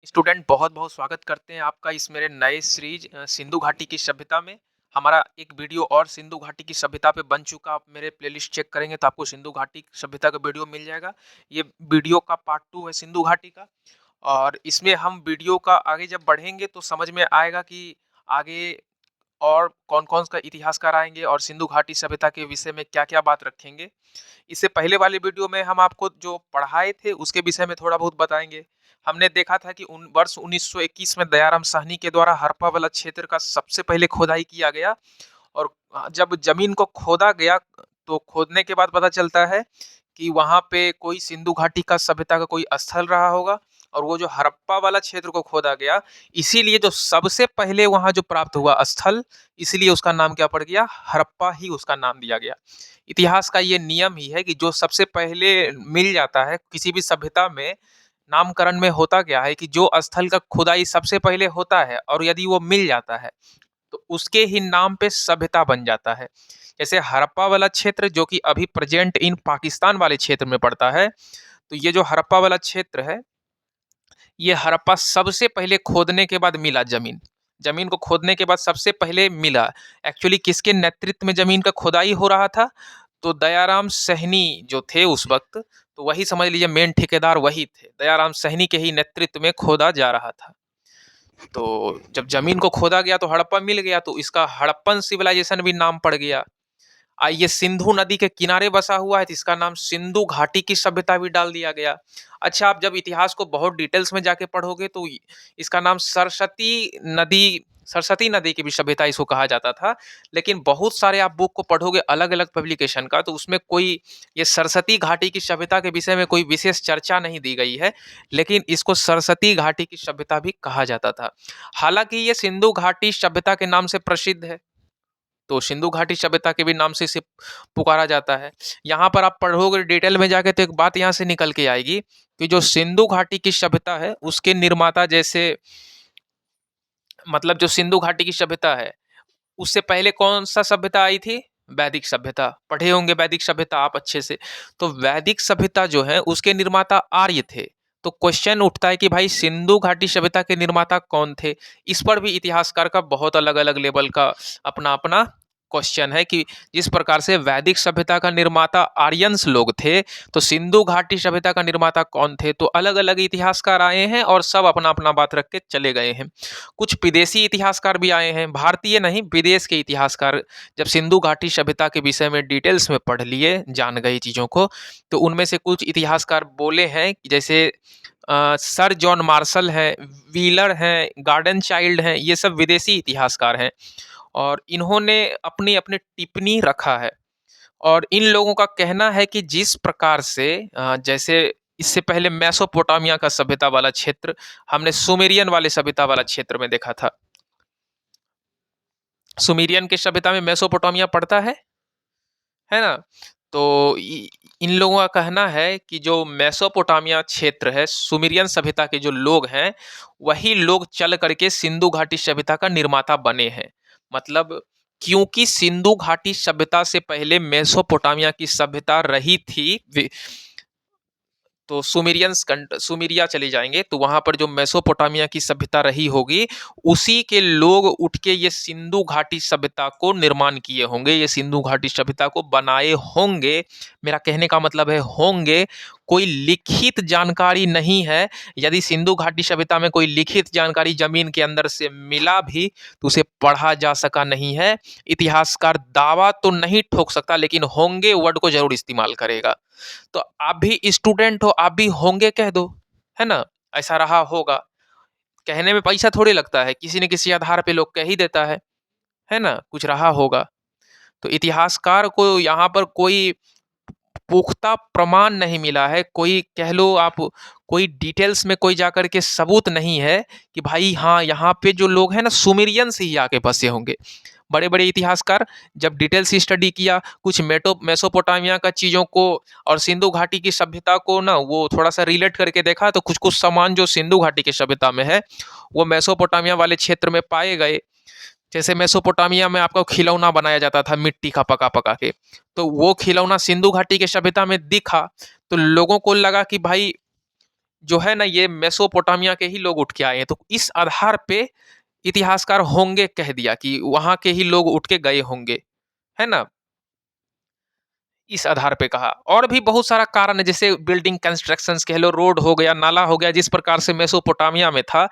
Student बहुत बहुत स्वागत करते हैं आपका इस मेरे नए सीरीज सिंधु घाटी की सभ्यता में। हमारा एक वीडियो और सिंधु घाटी की सभ्यता पे बन चुका। आप मेरे प्लेलिस्ट चेक करेंगे तो आपको सिंधु घाटी की सभ्यता का वीडियो मिल जाएगा। ये वीडियो का पार्ट 2 है सिंधु घाटी का। और इसमें हम वीडियो का आगे जब बढ़ेंगे तो समझ में आएगा कि आगे और कौन-कौन सा इतिहासकार आएँगे और सिंधु घाटी सभ्यता के विषय में क्या-क्या बात रखेंगे। इससे पहले वाले वीडियो में हम आपको जो पढ़ाए थे उसके विषय में थोड़ा बहुत बताएँगे। हमने देखा था कि उन वर्ष 1921 में दयाराम साहनी के द्वारा हड़प्पा वाला क्षेत्र का सबसे पहले खोदाई किया गया। और जब ज़मीन को खोदा गया तो खोदने के बाद पता चलता है कि वहाँ पे कोई सिंधु घाटी का सभ्यता का कोई स्थल रहा होगा। और वो जो हड़प्पा वाला क्षेत्र को खोदा गया, इसीलिए जो सबसे पहले वहाँ जो प्राप्त हुआ स्थल, इसीलिए उसका नाम क्या पड़ गया? हड़प्पा ही उसका नाम दिया गया। इतिहास का ये नियम ही है कि जो सबसे पहले मिल जाता है किसी भी सभ्यता में, नामकरण में होता क्या है कि जो स्थल का खुदाई सबसे पहले होता है और यदि वो मिल जाता है तो उसके ही नाम पे सभ्यता बन जाता है। जैसे हड़प्पा वाला क्षेत्र जो कि अभी प्रेजेंट इन पाकिस्तान वाले क्षेत्र में पड़ता है, तो ये जो हड़प्पा वाला क्षेत्र है, ये हड़प्पा सबसे पहले खोदने के बाद मिला ज़मीन। ज़मीन को खोदने के बाद सबसे पहले मिला। एक्चुअली किसके नेतृत्व में ज़मीन का खुदाई हो रहा था? तो दयाराम साहनी जो थे उस वक़्त, तो वही समझ लीजिए मेन ठेकेदार वही थे। दयाराम साहनी के ही नेतृत्व में खोदा जा रहा था। तो जब ज़मीन को खोदा गया तो हड़प्पा मिल गया, तो इसका हड़प्पन सिविलाइज़ेशन भी नाम पड़ गया। ये सिंधु नदी के किनारे बसा हुआ है तो इसका नाम सिंधु घाटी की सभ्यता भी डाल दिया गया। अच्छा, आप जब इतिहास को बहुत डिटेल्स में जाके पढ़ोगे तो इसका नाम सरस्वती नदी की भी सभ्यता इसको कहा जाता था। लेकिन बहुत सारे आप बुक को पढ़ोगे अलग-अलग पब्लिकेशन का, तो उसमें कोई ये सरस्वती घाटी की सभ्यता के विषय में कोई विशेष चर्चा नहीं दी गई है। लेकिन इसको सरस्वती घाटी की सभ्यता भी कहा जाता था। हालाँकि ये सिंधु घाटी सभ्यता के नाम से प्रसिद्ध है। तो सिंधु घाटी सभ्यता के भी नाम से इसे पुकारा जाता है। यहाँ पर आप पढ़ोगे डिटेल में जाके तो एक बात यहाँ से निकल के आएगी कि जो सिंधु घाटी की सभ्यता है उसके निर्माता जैसे मतलब जो सिंधु घाटी की सभ्यता है उससे पहले कौन सा सभ्यता आई थी? वैदिक सभ्यता। पढ़े होंगे वैदिक सभ्यता आप अच्छे से। तो वैदिक सभ्यता जो है उसके निर्माता आर्य थे। तो क्वेश्चन उठता है कि भाई सिंधु घाटी सभ्यता के निर्माता कौन थे? इस पर भी इतिहासकार का बहुत अलग-अलग लेवल का अपना-अपना क्वेश्चन है कि जिस प्रकार से वैदिक सभ्यता का निर्माता आर्यंस लोग थे, तो सिंधु घाटी सभ्यता का निर्माता कौन थे? तो अलग-अलग इतिहासकार आए हैं और सब अपना-अपना बात रख के चले गए हैं। कुछ विदेशी इतिहासकार भी आए हैं, भारतीय नहीं विदेश के इतिहासकार जब सिंधु घाटी सभ्यता के विषय में डिटेल्स में पढ़ लिए, जान गए चीज़ों को, तो उनमें से कुछ इतिहासकार बोले हैं कि जैसे सर जॉन मार्शल हैं, व्हीलर हैं, गार्डन चाइल्ड हैं, ये सब विदेशी इतिहासकार हैं और इन्होंने अपनी-अपनी टिप्पणी रखा है। और इन लोगों का कहना है कि जिस प्रकार से जैसे इससे पहले मेसोपोटामिया का सभ्यता वाला क्षेत्र हमने सुमेरियन वाले सभ्यता वाला क्षेत्र में देखा था। सुमेरियन के सभ्यता में मेसोपोटामिया पड़ता है ना? तो इन लोगों का कहना है कि जो मेसोपोटामिया क्षेत्र है, सुमेरियन सभ्यता के जो लोग हैं, वही लोग चल करके सिंधु घाटी सभ्यता का निर्माता बने हैं। मतलब क्योंकि सिंधु घाटी सभ्यता से पहले मेसोपोटामिया की सभ्यता रही थी, तो सुमेरिया चले जाएँगे, तो वहाँ पर जो मेसोपोटामिया की सभ्यता रही होगी, उसी के लोग उठ के ये सिंधु घाटी सभ्यता को निर्माण किए होंगे, ये सिंधु घाटी सभ्यता को बनाए होंगे। मेरा कहने का मतलब है होंगे, कोई लिखित जानकारी नहीं है। यदि सिंधु घाटी सभ्यता में कोई लिखित जानकारी ज़मीन के अंदर से मिला भी, तो उसे पढ़ा जा सका नहीं है। इतिहासकार दावा तो नहीं ठोक सकता, लेकिन होंगे वर्ड को ज़रूर इस्तेमाल करेगा। तो आप भी स्टूडेंट हो, आप भी होंगे कह दो, है ना? ऐसा रहा होगा। कहने में पैसा थोड़ी लगता है, किसी न किसी आधार पे लोग कह ही देता है ना? कुछ रहा होगा। तो इतिहासकार को यहाँ पर कोई पुख्ता प्रमाण नहीं मिला है, कोई कह लो आप कोई डिटेल्स में कोई जाकर के सबूत नहीं है कि भाई हाँ, यहाँ पे जो लोग हैं ना सुमेरियन से ही आके बसे होंगे। बड़े-बड़े इतिहासकार जब डिटेल्स स्टडी किया, कुछ मेसोपोटामिया का चीज़ों को और सिंधु घाटी की सभ्यता को ना वो थोड़ा-सा रिलेट करके देखा तो कुछ-कुछ सामान जो सिंधु घाटी की सभ्यता में है, वो मेसोपोटामिया वाले क्षेत्र में पाए गए। जैसे मेसोपोटामिया में आपका खिलौना बनाया जाता था मिट्टी का पका-पका के, तो वो खिलौना सिंधु घाटी की सभ्यता में दिखा, तो लोगों को लगा कि भाई जो है ना ये मेसोपोटामिया के ही लोग उठ के आए हैं। तो इस आधार पे इतिहासकार होंगे कह दिया कि वहाँ के ही लोग उठ के गए होंगे, है ना? इस आधार पे कहा। और भी बहुत सारा कारण है, जैसे बिल्डिंग कंस्ट्रक्शंस कह लो, रोड हो गया, नाला हो गया, जिस प्रकार से मेसोपोटामिया में था,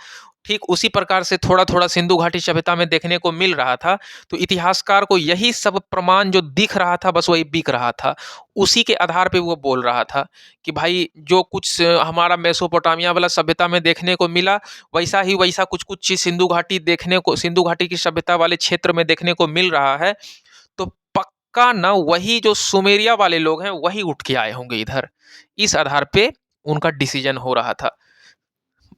ठीक उसी प्रकार से थोड़ा-थोड़ा सिंधु घाटी सभ्यता में देखने को मिल रहा था। तो इतिहासकार को यही सब प्रमाण जो दिख रहा था, बस वही बिक रहा था। उसी के आधार पे वो बोल रहा था कि भाई जो कुछ हमारा मेसोपोटामिया वाला सभ्यता में देखने को मिला, वैसा ही वैसा कुछ-कुछ चीज़ सिंधु घाटी की सभ्यता वाले क्षेत्र में देखने को मिल रहा है। तो पक्का ना वही जो सुमेरिया वाले लोग हैं वही उठ के आए होंगे इधर। इस आधार पे उनका डिसीजन हो रहा था।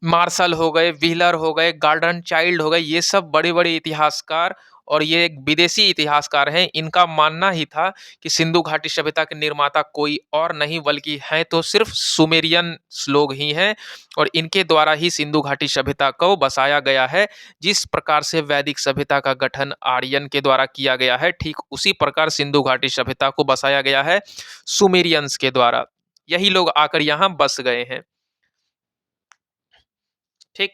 मार्शल हो गए, व्हीलर हो गए, गॉर्डन चाइल्ड हो गए, ये सब बड़े-बड़े इतिहासकार और ये एक विदेशी इतिहासकार हैं। इनका मानना ही था कि सिंधु घाटी सभ्यता के निर्माता कोई और नहीं बल्कि हैं तो सिर्फ सुमेरियंस लोग ही हैं और इनके द्वारा ही सिंधु घाटी सभ्यता को बसाया गया है। जिस प्रकार से वैदिक सभ्यता का गठन आर्यन के द्वारा किया गया है, ठीक उसी प्रकार सिंधु घाटी सभ्यता को बसाया गया है सुमेरियंस के द्वारा। यही लोग आकर यहाँ बस गए हैं। ठीक?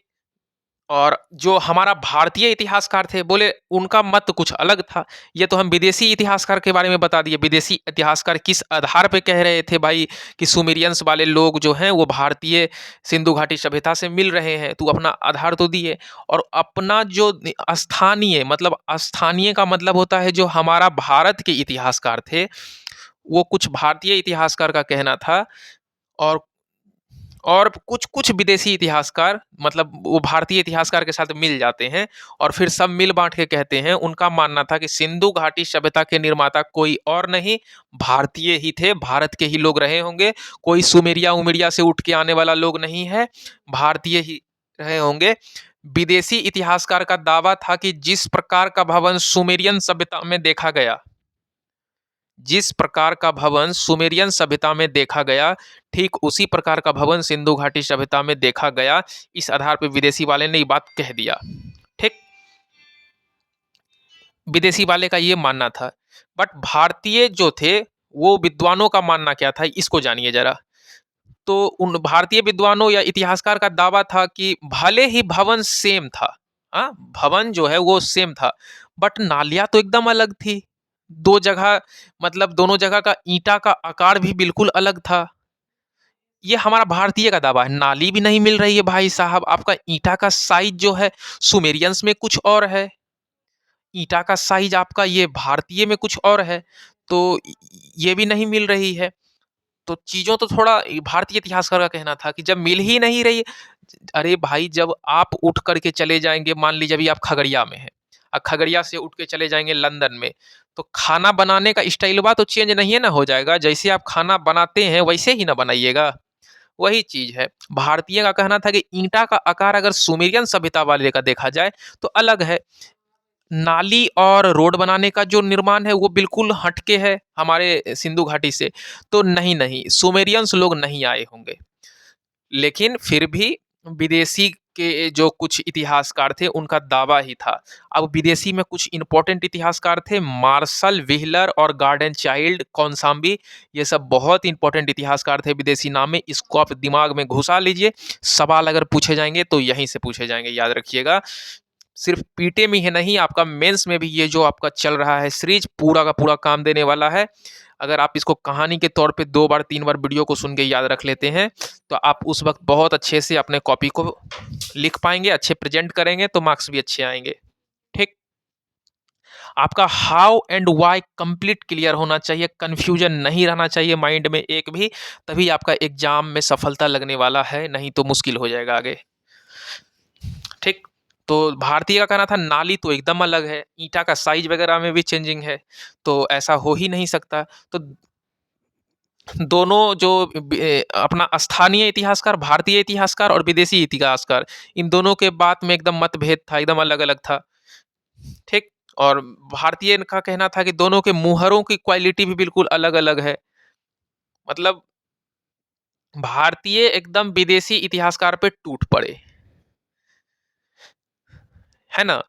और जो हमारा भारतीय इतिहासकार थे, बोले उनका मत कुछ अलग था। ये तो हम विदेशी इतिहासकार के बारे में बता दिए। विदेशी इतिहासकार किस आधार पे कह रहे थे भाई कि सुमेरियंस वाले लोग जो हैं वो भारतीय सिंधु घाटी सभ्यता से मिल रहे हैं। तो अपना आधार तो दिए और अपना जो स्थानीय का मतलब होता है जो हमारा भारत के इतिहासकार थे, वो कुछ भारतीय इतिहासकार का कहना था और कुछ-कुछ विदेशी इतिहासकार मतलब वो भारतीय इतिहासकार के साथ मिल जाते हैं और फिर सब मिल बाँट के कहते हैं। उनका मानना था कि सिंधु घाटी सभ्यता के निर्माता कोई और नहीं, भारतीय ही थे, भारत के ही लोग रहे होंगे। कोई सुमेरिया-उमेरिया से उठ के आने वाला लोग नहीं है, भारतीय ही रहे होंगे। विदेशी इतिहासकार का दावा था कि जिस प्रकार का भवन सुमेरियन सभ्यता में देखा गया, जिस प्रकार का भवन सुमेरियन सभ्यता में देखा गया, ठीक उसी प्रकार का भवन सिंधु घाटी सभ्यता में देखा गया। इस आधार पे विदेशी वाले ने ये बात कह दिया। ठीक? विदेशी वाले का ये मानना था। बट भारतीय जो थे, वो विद्वानों का मानना क्या था, इसको जानिए ज़रा। तो उन भारतीय विद्वानों या इतिहासकार का दावा था कि भले ही भवन सेम था, हाँ, भवन जो है वो सेम था, बट नालियाँ तो एकदम अलग थी। 2 जगह मतलब दोनों जगह का ईंटा का आकार भी बिल्कुल अलग था। ये हमारा भारतीय का दावा है। नाली भी नहीं मिल रही है भाई साहब, आपका ईंटा का साइज़ जो है सुमेरियंस में कुछ और है, ईंटा का साइज़ आपका ये भारतीय में कुछ और है, तो ये भी नहीं मिल रही है। तो चीज़ों तो थोड़ा भारतीय इतिहासकार का कहना था कि जब मिल ही नहीं रही, अरे भाई जब आप उठ कर के चले जाएँगे, मान लीजिए अभी आप खगड़िया में हैं, खगड़िया से उठ के चले जाएँगे लंदन में, तो खाना बनाने का स्टाइलवा तो चेंज नहीं है ना हो जाएगा, जैसे आप खाना बनाते हैं वैसे ही ना बनाइएगा, वही चीज़ है। भारतीय का कहना था कि ईंटा का आकार अगर सुमेरियन सभ्यता वाले का देखा जाए तो अलग है। नाली और रोड बनाने का जो निर्माण है वो बिल्कुल हटके है हमारे सिंधु घाटी से। तो नहीं, सुमेरियंस लोग नहीं आए होंगे। लेकिन फिर भी विदेशी के जो कुछ इतिहासकार थे उनका दावा ही था। अब विदेशी में कुछ इम्पोर्टेंट इतिहासकार थे, मार्शल, व्हीलर और गार्डन चाइल्ड, कौनसाम्बी, ये सब बहुत इम्पोर्टेंट इतिहासकार थे विदेशी नाम में। इसको आप दिमाग में घुसा लीजिए, सवाल अगर पूछे जाएँगे तो यहीं से पूछे जाएँगे, याद रखिएगा। सिर्फ पीटे में ही नहीं, आपका मेंस में भी ये जो आपका चल रहा है सीरीज पूरा का पूरा काम देने वाला है। अगर आप इसको कहानी के तौर पे 2 बार 3 बार वीडियो को सुन के याद रख लेते हैं, तो आप उस वक़्त बहुत अच्छे से अपने कॉपी को लिख पाएँगे, अच्छे प्रेज़ेंट करेंगे तो मार्क्स भी अच्छे आएँगे। ठीक? आपका how and why complete clear होना चाहिए, कन्फ्यूजन नहीं रहना चाहिए माइंड में एक भी, तभी आपका एग्ज़ाम में सफलता लगने वाला है, नहीं तो मुश्किल हो जाएगा आगे। ठीक? तो भारतीय का कहना था नाली तो एकदम अलग है, ईंटा का साइज़ वगैरह में भी चेंजिंग है, तो ऐसा हो ही नहीं सकता। तो दोनों जो अपना स्थानीय इतिहासकार, भारतीय इतिहासकार और विदेशी इतिहासकार, इन दोनों के बात में एकदम मतभेद था, एकदम अलग-अलग था, ठीक? और भारतीय का कहना था कि दोनों के मुहरों की क्वालिटी भी बिल्कुल अलग-अलग है। मतलब भारतीय एकदम विदेशी इतिहासकार पे टूट पड़े, है ना?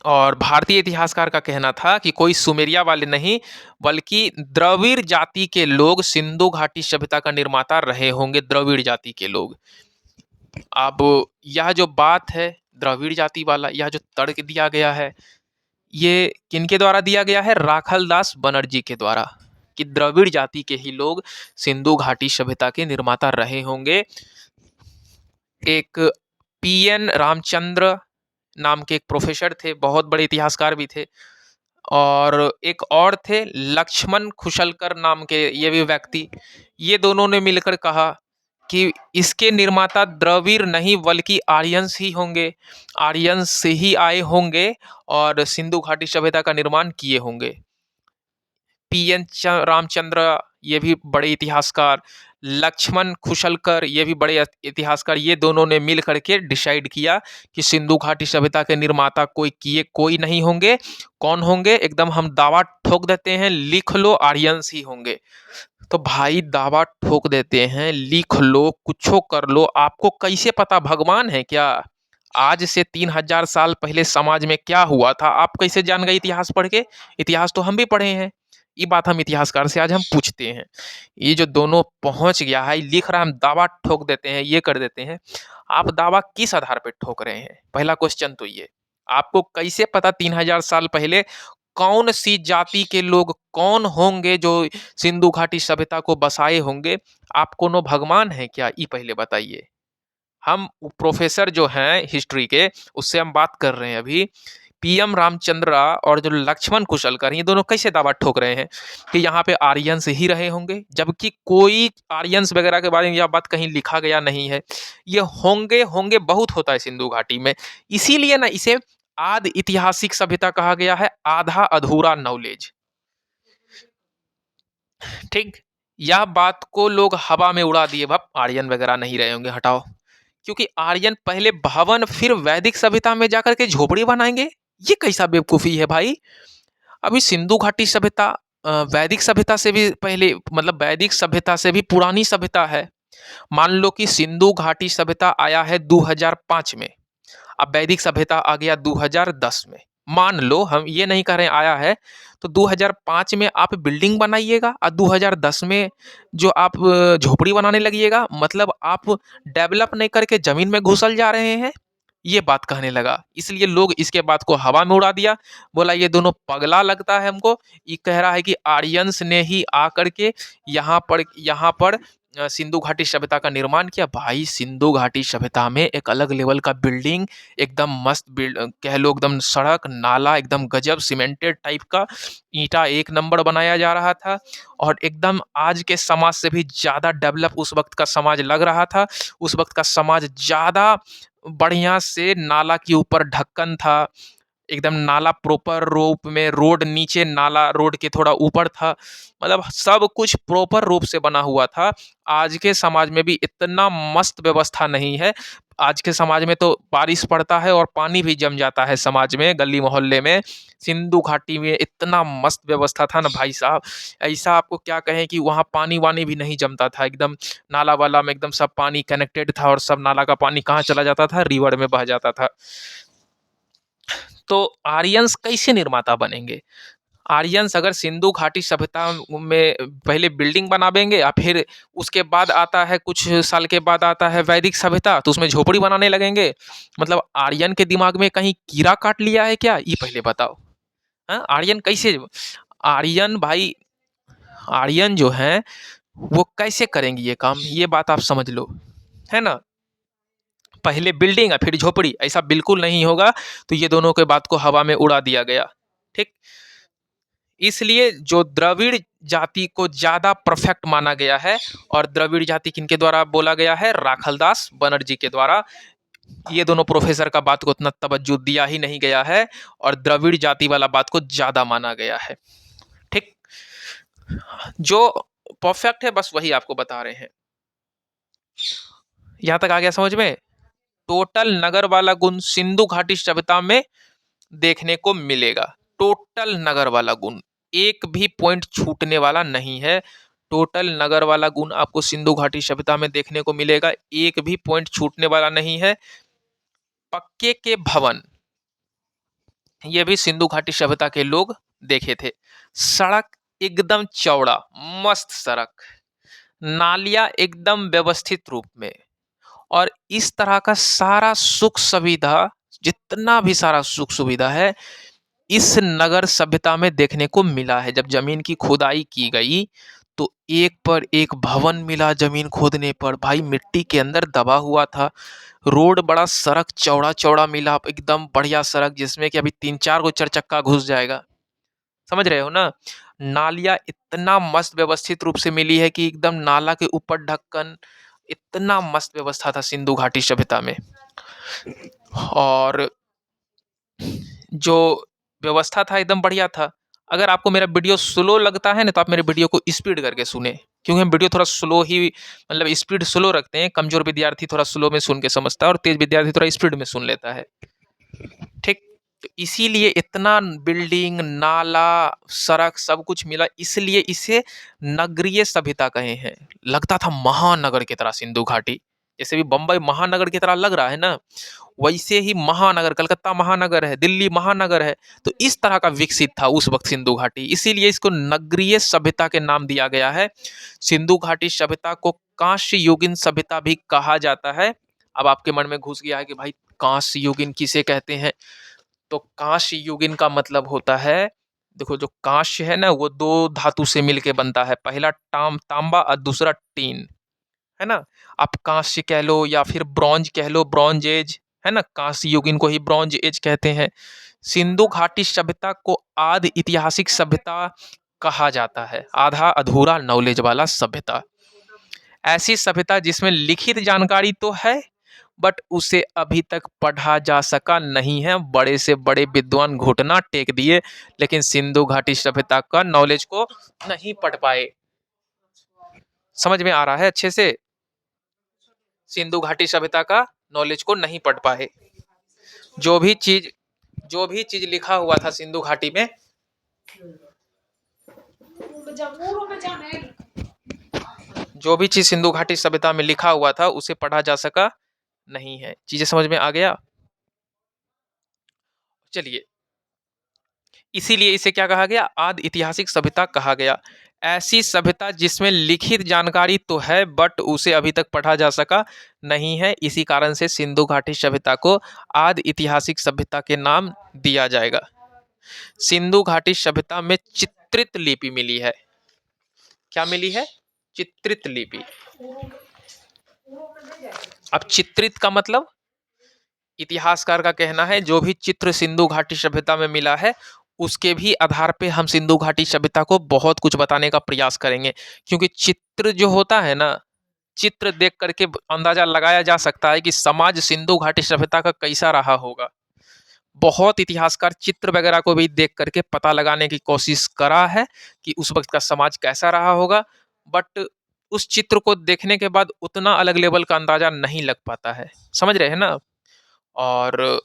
और भारतीय इतिहासकार का कहना था कि कोई सुमेरिया वाले नहीं, बल्कि द्रविड़ जाति के लोग सिंधु घाटी सभ्यता का निर्माता रहे होंगे, द्रविड़ जाति के लोग। अब यह जो बात है द्रविड़ जाति वाला, यह जो तर्क दिया गया है, ये किनके द्वारा दिया गया है? राखलदास बनर्जी के द्वारा, कि द्रविड़ जाति के ही लोग सिंधु घाटी सभ्यता के निर्माता रहे होंगे। एक पीएन रामचंद्र नाम के एक प्रोफेसर थे, बहुत बड़े इतिहासकार भी थे, और एक और थे लक्ष्मण खुशलकर नाम के ये भी व्यक्ति। ये दोनों ने मिलकर कहा कि इसके निर्माता द्रविड़ नहीं बल्कि आर्यंस ही होंगे, आर्यंस से ही आए होंगे और सिंधु घाटी सभ्यता का निर्माण किए होंगे। पीएन रामचंद्र ये भी बड़े इतिहासकार, लक्ष्मण खुशलकर ये भी बड़े इतिहासकार, ये दोनों ने मिल करके डिसाइड किया कि सिंधु घाटी सभ्यता के निर्माता कोई नहीं होंगे। कौन होंगे? एकदम हम दावा ठोक देते हैं, लिख लो, आर्यंस ही होंगे। तो भाई दावा ठोक देते हैं, लिख लो, कुछो कर लो, आपको कैसे पता? भगवान है क्या? आज से 3000 साल पहले समाज में क्या हुआ था आप कैसे जान गए इतिहास पढ़ के? इतिहास तो हम भी पढ़े हैं। ये बात हम इतिहासकार से आज हम पूछते हैं। ये जो दोनों पहुंच गया है, लिख रहा है, हम दावा ठोक देते हैं, ये कर देते हैं। आप दावा किस आधार पे ठोक रहे हैं? पहला क्वेश्चन तो ये। आपको कैसे पता 3000 साल पहले कौन सी जाति के लोग कौन होंगे जो सिंधु घाटी सभ्यता को बसाए होंगे? आप कोनो भगवान है क्या? ये पहले बताइए। हम प्रोफेसर जो हैं हिस्ट्री के, उससे हम बात कर रहे हैं अभी। पीएम रामचंद्रा और जो लक्ष्मण कुशलकर, ये दोनों कैसे दावा ठोक रहे हैं कि यहाँ पे आर्यंस ही रहे होंगे, जबकि कोई आर्यंस वगैरह के बारे में यह बात कहीं लिखा गया नहीं है। ये होंगे होंगे बहुत होता है सिंधु घाटी में, इसीलिए ना इसे आदि ऐतिहासिक सभ्यता कहा गया है, आधा अधूरा नॉलेज। ठीक, यह बात को लोग हवा में उड़ा दिए, भप आर्यन वगैरह नहीं रहे होंगे, हटाओ। क्योंकि आर्यन पहले भवन फिर वैदिक सभ्यता में जाकर के झोपड़ी बनाएंगे, ये कैसा बेवकूफ़ी है भाई? अभी सिंधु घाटी सभ्यता वैदिक सभ्यता से भी पहले, मतलब वैदिक सभ्यता से भी पुरानी सभ्यता है। मान लो कि सिंधु घाटी सभ्यता आया है 2005 में, अब वैदिक सभ्यता आ गया 2010 में। मान लो, हम ये नहीं कह रहे आया है, तो 2005 में आप बिल्डिंग बनाइएगा और 2010 में जो आप झोपड़ी बनाने लगिएगा, मतलब आप डेवलप नहीं करके जमीन में घुसल जा रहे हैं। ये बात कहने लगा, इसलिए लोग इसके बात को हवा में उड़ा दिया। बोला ये दोनों पगला लगता है हमको, ये कह रहा है कि आर्यंस ने ही आकर के यहाँ पर सिंधु घाटी सभ्यता का निर्माण किया। भाई सिंधु घाटी सभ्यता में एक अलग लेवल का बिल्डिंग, एकदम मस्त कह लो, एकदम सड़क नाला एकदम गजब सीमेंटेड टाइप का, ईंटा एक नंबर बनाया जा रहा था, और एकदम आज के समाज से भी ज़्यादा डेवलप उस वक्त का समाज लग रहा था। उस वक्त का समाज ज़्यादा बढ़िया से, नाला के ऊपर ढक्कन था, एकदम नाला प्रॉपर रूप में, रोड नीचे, नाला रोड के थोड़ा ऊपर था, मतलब सब कुछ प्रॉपर रूप से बना हुआ था। आज के समाज में भी इतना मस्त व्यवस्था नहीं है। आज के समाज में तो बारिश पड़ता है और पानी भी जम जाता है समाज में, गली मोहल्ले में। सिंधु घाटी में इतना मस्त व्यवस्था था ना भाई साहब, ऐसा आपको क्या कहें कि वहाँ पानी वानी भी नहीं जमता था, एकदम नाला वाला में एकदम सब पानी कनेक्टेड था, और सब नाला का पानी कहाँ चला जाता था? रिवर में बह जाता था। तो आर्यंस कैसे निर्माता बनेंगे? आर्यंस अगर सिंधु घाटी सभ्यता में पहले बिल्डिंग बनावेंगे, या फिर उसके बाद आता है, कुछ साल के बाद आता है वैदिक सभ्यता, तो उसमें झोपड़ी बनाने लगेंगे। मतलब आर्यन के दिमाग में कहीं कीड़ा काट लिया है क्या? ये पहले बताओ। हाँ, आर्यन कैसे, आर्यन भाई, आर्यन जो है वो कैसे करेंगे ये काम? ये बात आप समझ लो, है ना? पहले बिल्डिंग और फिर झोपड़ी, ऐसा बिल्कुल नहीं होगा। तो ये दोनों के बात को हवा में उड़ा दिया गया। ठीक, इसलिए जो द्रविड़ जाति को ज़्यादा परफेक्ट माना गया है, और द्रविड़ जाति किनके द्वारा बोला गया है? राखलदास बनर्जी के द्वारा। ये दोनों प्रोफेसर का बात को उतना तवज्जो दिया ही नहीं गया है, और द्रविड़ जाति वाला बात को ज़्यादा माना गया है। ठीक, जो परफेक्ट है बस वही आपको बता रहे हैं। यहाँ तक आ गया समझ में? टोटल नगर वाला गुण सिंधु घाटी सभ्यता में देखने को मिलेगा। टोटल नगर वाला गुण, एक भी पॉइंट छूटने वाला नहीं है। टोटल नगर वाला गुण आपको सिंधु घाटी सभ्यता में देखने को मिलेगा, एक भी पॉइंट छूटने वाला नहीं है। पक्के के भवन, ये भी सिंधु घाटी सभ्यता के लोग देखे थे। सड़क एकदम चौड़ा, मस्त सड़क, नालियाँ एकदम व्यवस्थित रूप में, और इस तरह का सारा सुख सुविधा, जितना भी सारा सुख सुविधा है, इस नगर सभ्यता में देखने को मिला है। जब जमीन की खुदाई की गई तो एक पर एक भवन मिला जमीन खोदने पर। भाई मिट्टी के अंदर दबा हुआ था। रोड बड़ा, सड़क चौड़ा चौड़ा मिला, एकदम बढ़िया सड़क जिसमें कि अभी 3-4 गो 4 चक्का घुस जाएगा। समझ रहे हो ना? नालियाँ इतना मस्त व्यवस्थित रूप से मिली है कि एकदम नाला के ऊपर ढक्कन, इतना मस्त व्यवस्था था सिंधु घाटी सभ्यता में। और जो व्यवस्था था एकदम बढ़िया था। अगर आपको मेरा वीडियो स्लो लगता है ना, तो आप मेरे वीडियो को स्पीड करके सुने, क्योंकि हम वीडियो थोड़ा स्लो ही, मतलब स्पीड स्लो रखते हैं। कमजोर विद्यार्थी थोड़ा स्लो में सुन के समझता है और तेज विद्यार्थी थोड़ा स्पीड में सुन लेता है। ठीक। तो इसीलिए इतना बिल्डिंग, नाला, सड़क सब कुछ मिला, इसलिए इसे नगरीय सभ्यता कहे हैं। लगता था महानगर की तरह सिंधु घाटी, जैसे भी बम्बई महानगर की तरह लग रहा है ना, वैसे ही महानगर, कलकत्ता महानगर है, दिल्ली महानगर है। तो इस तरह का विकसित था उस वक्त सिंधु घाटी, इसीलिए इसको नगरीय सभ्यता के नाम दिया गया है। सिंधु घाटी सभ्यता को कांस्य युगीन सभ्यता भी कहा जाता है। अब आपके मन में घुस गया है कि भाई कांस्य युगीन किसे कहते हैं? तो कांस्य युगीन का मतलब होता है, देखो जो कांस्य है ना, वो दो धातु से मिलके बनता है। पहला तांबा और दूसरा टीन, है ना? आप कांस्य कह लो या फिर ब्रॉन्ज कह लो, ब्रॉन्ज एज, है ना? कांस्य युगीन को ही ब्रॉन्ज एज कहते हैं। सिंधु घाटी सभ्यता को आदि ऐतिहासिक सभ्यता कहा जाता है, आधा अधूरा नॉलेज वाला सभ्यता। ऐसी सभ्यता जिसमें लिखित जानकारी तो है, बट उसे अभी तक पढ़ा जा सका नहीं है। बड़े से बड़े विद्वान घुटना टेक दिए, लेकिन सिंधु घाटी सभ्यता का नॉलेज को नहीं पढ़ पाए। समझ में आ रहा है अच्छे से? सिंधु घाटी सभ्यता का नॉलेज को नहीं पढ़ पाए। जो भी चीज जो भी चीज लिखा हुआ था सिंधु घाटी में, जो भी चीज सिंधु घाटी सभ्यता में लिखा हुआ था उसे पढ़ा जा सका नहीं है। चीजें समझ में आ गया? चलिए, इसीलिए इसे क्या कहा गया? आदि ऐतिहासिक सभ्यता कहा गया। ऐसी सभ्यता जिसमें लिखित जानकारी तो है, बट उसे अभी तक पढ़ा जा सका नहीं है। इसी कारण से सिंधु घाटी सभ्यता को आदि ऐतिहासिक सभ्यता के नाम दिया जाएगा। सिंधु घाटी सभ्यता में चित्रित लिपि मिली है। क्या मिली है? चित्रित लिपि। अब चित्रित का मतलब, इतिहासकार का कहना है जो भी चित्र सिंधु घाटी सभ्यता में मिला है, उसके भी आधार पे हम सिंधु घाटी सभ्यता को बहुत कुछ बताने का प्रयास करेंगे। क्योंकि चित्र जो होता है ना, चित्र देख करके अंदाजा लगाया जा सकता है कि समाज सिंधु घाटी सभ्यता का कैसा रहा होगा। बहुत इतिहासकार चित्र वगैरह को भी देख करके पता लगाने की कोशिश करा है कि उस वक्त का समाज कैसा रहा होगा, बट उस चित्र को देखने के बाद उतना अलग लेवल का अंदाजा नहीं लग पाता है। समझ रहे हैं ना? और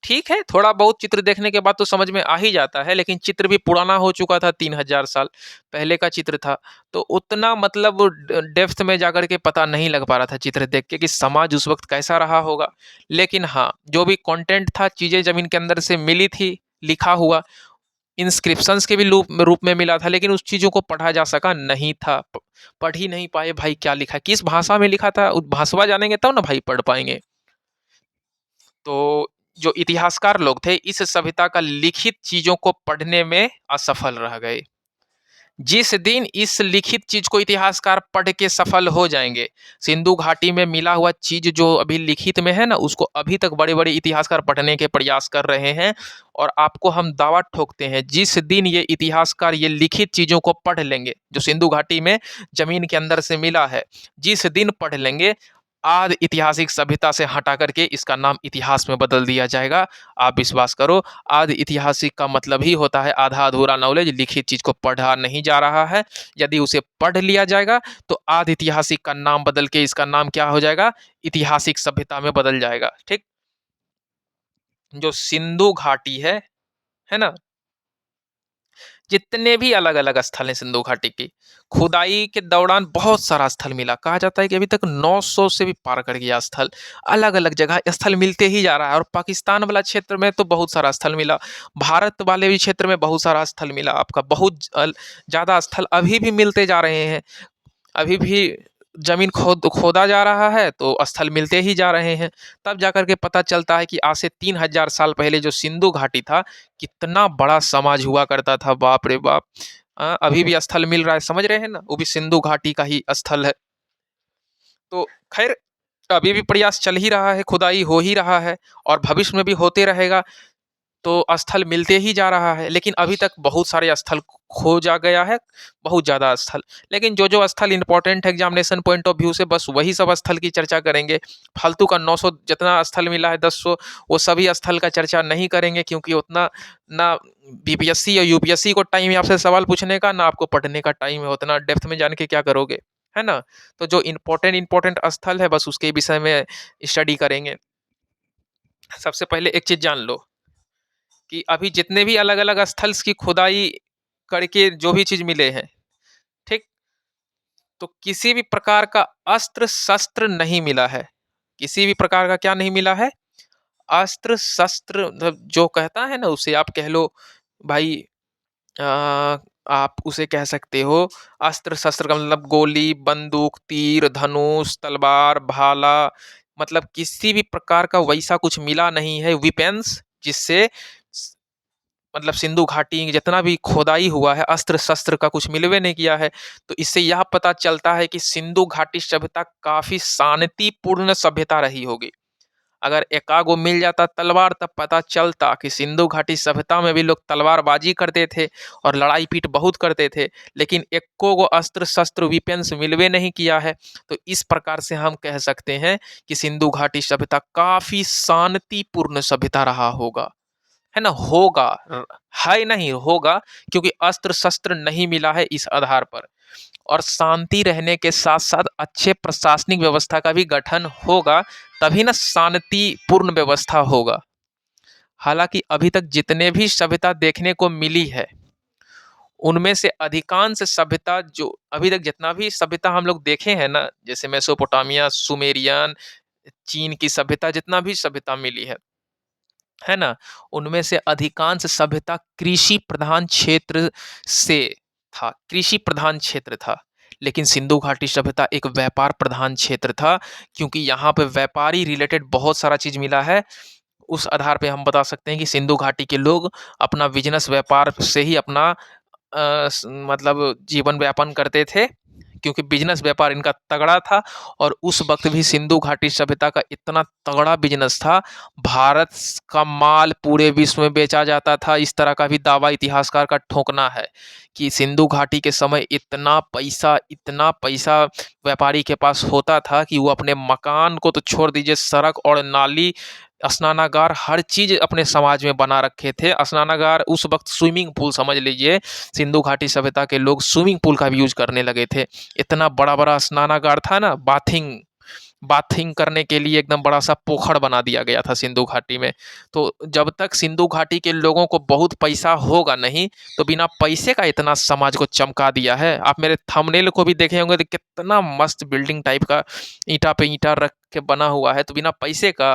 ठीक है, थोड़ा बहुत चित्र देखने के बाद तो समझ में आ ही जाता है, लेकिन चित्र भी पुराना हो चुका था, 3000 साल पहले का चित्र था। तो उतना मतलब डेप्थ में जाकर के पता नहीं लग पा रहा था चित्र देख के कि समाज उस वक्त कैसा रहा होगा। लेकिन हाँ, जो भी कंटेंट था, चीज़ें ज़मीन के अंदर से मिली थी, लिखा हुआ, इंस्क्रिप्शंस के भी रूप में मिला था, लेकिन उस चीज़ों को पढ़ा जा सका नहीं था। पढ़ ही नहीं पाए भाई, क्या लिखा है, किस भाषा में लिखा था, उस भाषा जानेंगे तब ना भाई पढ़ पाएंगे। तो जो इतिहासकार लोग थे, इस सभ्यता का लिखित चीजों को पढ़ने में असफल रह गए। जिस दिन इस लिखित चीज को इतिहासकार पढ़ के सफल हो जाएंगे, सिंधु घाटी में मिला हुआ चीज जो अभी लिखित में है ना, उसको अभी तक बड़े बड़े इतिहासकार पढ़ने के प्रयास कर रहे हैं। और आपको हम दावा ठोकते हैं, जिस दिन ये इतिहासकार ये लिखित चीजों को पढ़ लेंगे, जो सिंधु घाटी में जमीन के अंदर से मिला है, जिस दिन पढ़ लेंगे, आदि ऐतिहासिक सभ्यता से हटा करके इसका नाम इतिहास में बदल दिया जाएगा। आप विश्वास करो, आदि ऐतिहासिक का मतलब ही होता है आधा अधूरा नॉलेज, लिखित चीज को पढ़ा नहीं जा रहा है। यदि उसे पढ़ लिया जाएगा तो आदि ऐतिहासिक का नाम बदल के इसका नाम क्या हो जाएगा? ऐतिहासिक सभ्यता में बदल जाएगा। ठीक। जो सिंधु घाटी है ना, जितने भी अलग-अलग स्थल हैं सिंधु घाटी की, खुदाई के दौरान बहुत सारा स्थल मिला। कहा जाता है कि अभी तक 900 से भी पार कर गया स्थल। अलग-अलग जगह स्थल मिलते ही जा रहा है और पाकिस्तान वाला क्षेत्र में तो बहुत सारा स्थल मिला। भारत वाले भी क्षेत्र में बहुत सारा स्थल मिला आपका। बहुत ज़्यादा स्थल अभी भी मिलते जा रहे हैं। अभी भी ज़मीन खोदा जा रहा है तो स्थल मिलते ही जा रहे हैं। तब जाकर के पता चलता है कि आज से 3000 साल पहले जो सिंधु घाटी था, कितना बड़ा समाज हुआ करता था, बाप रे बाप! अभी भी स्थल मिल रहा है, समझ रहे हैं ना? वो भी सिंधु घाटी का ही स्थल है। तो खैर अभी भी प्रयास चल ही रहा है, खुदाई हो ही रहा है और भविष्य में भी होते रहेगा। तो स्थल मिलते ही जा रहा है, लेकिन अभी तक बहुत सारे स्थल खोजा गया है, बहुत ज़्यादा स्थल। लेकिन जो स्थल इम्पोर्टेंट है एग्जामिनेशन पॉइंट ऑफ व्यू से, बस वही सब स्थल की चर्चा करेंगे। फालतू का 900 जितना स्थल मिला है, 1000, वो सभी स्थल का चर्चा नहीं करेंगे, क्योंकि उतना ना बीपीएससी या यूपीएससी को टाइम है आपसे सवाल पूछने का, ना आपको पढ़ने का टाइम है। उतना डेप्थ में जान के क्या करोगे, है ना? तो जो इम्पोर्टेंट इम्पोर्टेंट स्थल है, बस उसके विषय में स्टडी करेंगे। सबसे पहले एक चीज़ जान लो कि अभी जितने भी अलग-अलग स्थल्स की खुदाई करके जो भी चीज़ मिले हैं, ठीक? तो किसी भी प्रकार का अस्त्र-शस्त्र नहीं मिला है। किसी भी प्रकार का क्या नहीं मिला है? अस्त्र-शस्त्र, मतलब जो कहता है ना, उसे आप कह लो भाई, अ, आप उसे कह सकते हो अस्त्र-शस्त्र का मतलब गोली, बंदूक, तीर, धनुष, तलवार, भाला, मतलब किसी भी प्रकार का वैसा कुछ मिला नहीं है वेपन्स, जिससे मतलब सिंधु घाटी जितना भी खोदाई हुआ है, अस्त्र-शस्त्र का कुछ मिलवे नहीं किया है। तो इससे यह पता चलता है कि सिंधु घाटी सभ्यता काफ़ी शांतिपूर्ण सभ्यता रही होगी। अगर एकागो मिल जाता तलवार, तब पता चलता कि सिंधु घाटी सभ्यता में भी लोग तलवारबाजी करते थे और लड़ाई-पीट बहुत करते थे। लेकिन एक्को गो अस्त्र-शस्त्र वेपन्स मिलवे नहीं किया है। तो इस प्रकार से हम कह सकते हैं कि सिंधु घाटी सभ्यता काफ़ी शांतिपूर्ण सभ्यता रहा होगा। है ना? होगा, है नहीं होगा, क्योंकि अस्त्र-शस्त्र नहीं मिला है इस आधार पर। और शांति रहने के साथ-साथ अच्छे प्रशासनिक व्यवस्था का भी गठन होगा, तभी ना शांतिपूर्ण व्यवस्था होगा। हालाँकि अभी तक जितने भी सभ्यता देखने को मिली है, उनमें से अधिकांश सभ्यता जो अभी तक जितना भी सभ्यता हम लोग देखे हैं ना, जैसे मेसोपोटामिया, सुमेरियन, चीन की सभ्यता, जितना भी सभ्यता मिली है ना? उनमें से अधिकांश सभ्यता कृषि प्रधान क्षेत्र से था, कृषि प्रधान क्षेत्र था। लेकिन सिंधु घाटी सभ्यता एक व्यापार प्रधान क्षेत्र था, क्योंकि यहाँ पे व्यापारी रिलेटेड बहुत सारा चीज़ मिला है। उस आधार पे हम बता सकते हैं कि सिंधु घाटी के लोग अपना बिज़नेस व्यापार से ही अपना मतलब जीवन यापन करते थे, क्योंकि बिजनेस व्यापार इनका तगड़ा था। और उस वक्त भी सिंधु घाटी सभ्यता का इतना तगड़ा बिजनेस था, भारत का माल पूरे विश्व में बेचा जाता था। इस तरह का भी दावा इतिहासकार का ठोकना है कि सिंधु घाटी के समय इतना पैसा व्यापारी के पास होता था कि वो अपने मकान को तो छोड़ दीजिए, सड़क और नाली, स्नानागार, हर चीज़ अपने समाज में बना रखे थे। स्नानागार उस वक्त स्विमिंग पूल समझ लीजिए, सिंधु घाटी सभ्यता के लोग स्विमिंग पूल का भी यूज़ करने लगे थे। इतना बड़ा-बड़ा स्नानागार था ना, बाथिंग बाथिंग करने के लिए एकदम बड़ा-सा पोखर बना दिया गया था सिंधु घाटी में। तो जब तक सिंधु घाटी के लोगों को बहुत पैसा होगा नहीं, तो बिना पैसे का इतना समाज को चमका दिया है। आप मेरे थंबनेल को भी देखे होंगे तो कितना मस्त बिल्डिंग टाइप का ईंटा पे ईंटा रख के बना हुआ है। तो बिना पैसे का,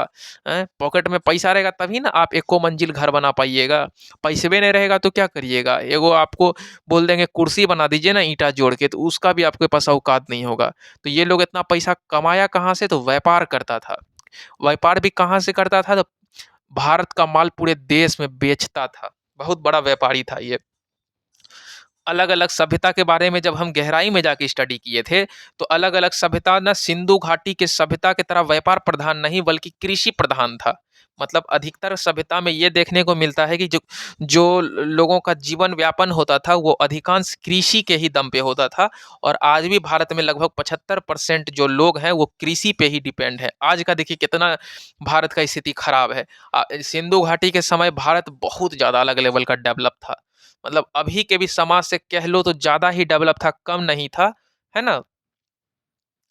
पॉकेट में पैसा रहेगा तभी ना आप एको मंजिल घर बना पाइएगा। पैसे नहीं रहेगा तो क्या करिएगा? एगो आपको बोल देंगे कुर्सी बना दीजिए ना ईंटा जोड़ के, तो उसका भी आपके पास औकात नहीं होगा। तो ये लोग इतना पैसा कमाया कहाँ से? तो व्यापार करता था। व्यापार भी कहाँ से करता था? तो भारत का माल पूरे देश में बेचता था। बहुत बड़ा व्यापारी था ये। अलग-अलग सभ्यता के बारे में जब हम गहराई में जाके स्टडी किए थे, तो अलग-अलग सभ्यता ना सिंधु घाटी के सभ्यता की तरह व्यापार प्रधान नहीं, बल्कि कृषि प्रधान था। मतलब अधिकतर सभ्यता में ये देखने को मिलता है कि जो जो लोगों का जीवन व्यापन होता था, वो अधिकांश कृषि के ही दम पे होता था। और आज भी भारत में लगभग 75% जो लोग हैं, वो कृषि पे ही डिपेंड है। आज का देखिए कितना भारत का स्थिति खराब है। सिंधु घाटी के समय भारत बहुत ज़्यादा अलग लेवल का डेवलप था। मतलब अभी के भी समाज से कह लो तो ज़्यादा ही डेवलप था, कम नहीं था, है ना?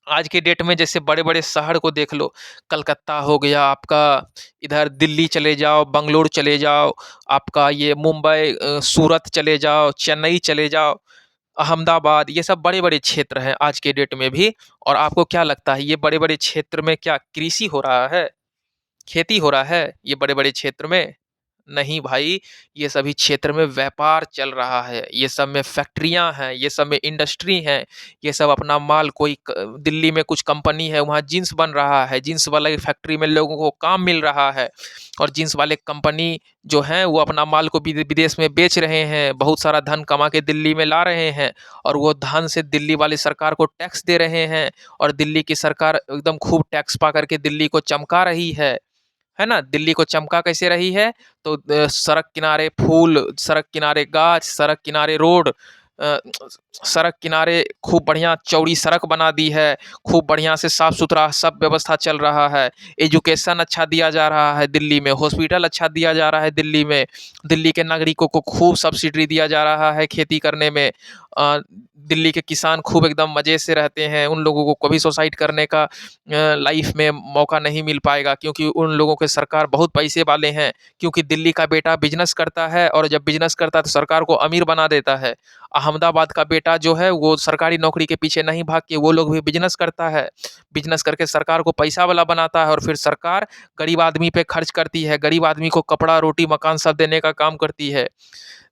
आज के डेट में जैसे बड़े-बड़े शहर को देख लो, कलकत्ता हो गया आपका, इधर दिल्ली चले जाओ, बंगलोर चले जाओ, आपका ये मुंबई सूरत चले जाओ, चेन्नई चले जाओ, अहमदाबाद, ये सब बड़े-बड़े क्षेत्र हैं आज के डेट में भी। और आपको क्या लगता है ये बड़े-बड़े क्षेत्र में क्या कृषि हो रहा है? खेती हो रहा है ये बड़े-बड़े क्षेत्र में? नहीं भाई, ये सभी क्षेत्र में व्यापार चल रहा है, ये सब में फैक्ट्रियाँ हैं, ये सब में इंडस्ट्री हैं, ये सब अपना माल कोई दिल्ली में कुछ कंपनी है, वहाँ जीन्स बन रहा है, जीन्स वाले फैक्ट्री में लोगों को काम मिल रहा है, और जीन्स वाले कंपनी जो हैं वो अपना माल को विदेश में बेच रहे हैं, बहुत सारा धन कमा के दिल्ली में ला रहे हैं, और वो धन से दिल्ली वाली सरकार को टैक्स दे रहे हैं, और दिल्ली की सरकार एकदम खूब टैक्स पा करके दिल्ली को चमका रही है ना? दिल्ली को चमका कैसे रही है? तो सड़क किनारे फूल, सड़क किनारे गाछ, सड़क किनारे रोड, अ, सड़क किनारे खूब बढ़िया चौड़ी सड़क बना दी है, खूब बढ़िया से साफ-सुथरा सब व्यवस्था चल रहा है, एजुकेशन अच्छा दिया जा रहा है दिल्ली में, हॉस्पिटल अच्छा दिया जा रहा है दिल्ली में, दिल्ली के नागरिकों को खूब सब्सिडी दिया जा रहा है खेती करने में। दिल्ली के किसान खूब एकदम मज़े से रहते हैं, उन लोगों को कभी सुसाइड करने का लाइफ में मौका नहीं मिल पाएगा, क्योंकि उन लोगों के सरकार बहुत पैसे वाले हैं, क्योंकि दिल्ली का बेटा बिजनेस करता है, और जब बिजनेस करता है तो सरकार को अमीर बना देता है। अहमदाबाद का बेटा जो है वो सरकारी नौकरी के पीछे नहीं भाग के वो लोग भी बिजनेस करता है, बिजनेस करके सरकार को पैसा वाला बनाता है, और फिर सरकार गरीब आदमी पे खर्च करती है, गरीब आदमी को कपड़ा रोटी मकान सब देने का काम करती है।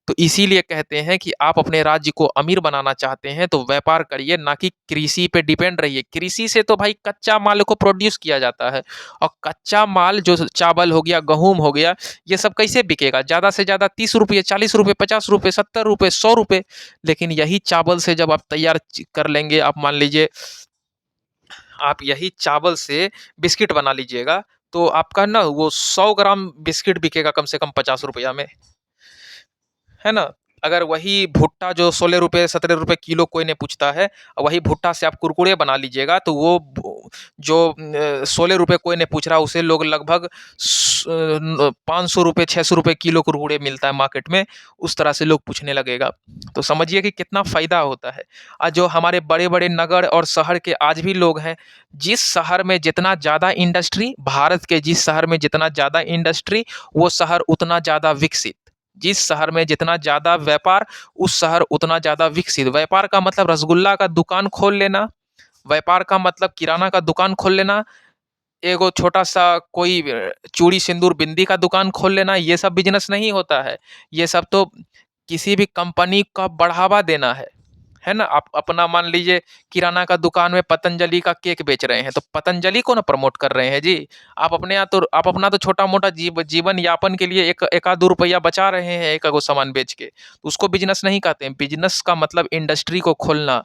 तो इसीलिए कहते हैं कि आप अपने राज्य को अमीर बनाना चाहते हैं तो व्यापार करिए, ना कि कृषि पे डिपेंड रहिए। कृषि से तो भाई कच्चा माल को प्रोड्यूस किया जाता है, और कच्चा माल जो चावल हो गया, गेहूँ हो गया, ये सब कैसे बिकेगा? ज़्यादा से ज़्यादा 30 रुपये, 40 रुपये, 50 रुपये, 70 रुपये, 100 रुपये। लेकिन यही चावल से जब आप तैयार कर लेंगे, आप मान लीजिए आप यही चावल से बिस्किट बना लीजिएगा, तो आपका ना वो 100 ग्राम बिस्किट बिकेगा कम से कम 50 रुपया में। है ना? अगर वही भुट्टा जो 16 रुपए 17 रुपए किलो कोई नहीं पूछता है, वही भुट्टा से आप कुरकुरे बना लीजिएगा तो वो जो 16 रुपए कोई नहीं पूछ रहा, उसे लोग लगभग 500 रुपए 600 रुपए किलो कुरकुरे मिलता है मार्केट में, उस तरह से लोग पूछने लगेगा। तो समझिए कि कितना फ़ायदा होता है। आज जो हमारे बड़े-बड़े नगर और शहर के आज भी लोग हैं, जिस शहर में जितना ज़्यादा इंडस्ट्री, भारत के जिस शहर में जितना ज़्यादा इंडस्ट्री, वो शहर उतना ज़्यादा विकसित। जिस शहर में जितना ज़्यादा व्यापार, उस शहर उतना ज़्यादा विकसित। व्यापार का मतलब रसगुल्ला का दुकान खोल लेना, व्यापार का मतलब किराना का दुकान खोल लेना, एगो छोटा-सा कोई चूड़ी, सिंदूर, बिंदी का दुकान खोल लेना, ये सब बिज़नेस नहीं होता है। ये सब तो किसी भी कंपनी का बढ़ावा देना है ना? आप अपना मान लीजिए किराना का दुकान में पतंजलि का केक बेच रहे हैं, तो पतंजलि को ना प्रमोट कर रहे हैं जी। आप अपना तो छोटा-मोटा जीवन यापन के लिए एक एका 2 रुपया बचा रहे हैं एक आगो सामान बेच के, तो उसको बिज़नेस नहीं कहते हैं। बिज़नेस का मतलब इंडस्ट्री को खोलना,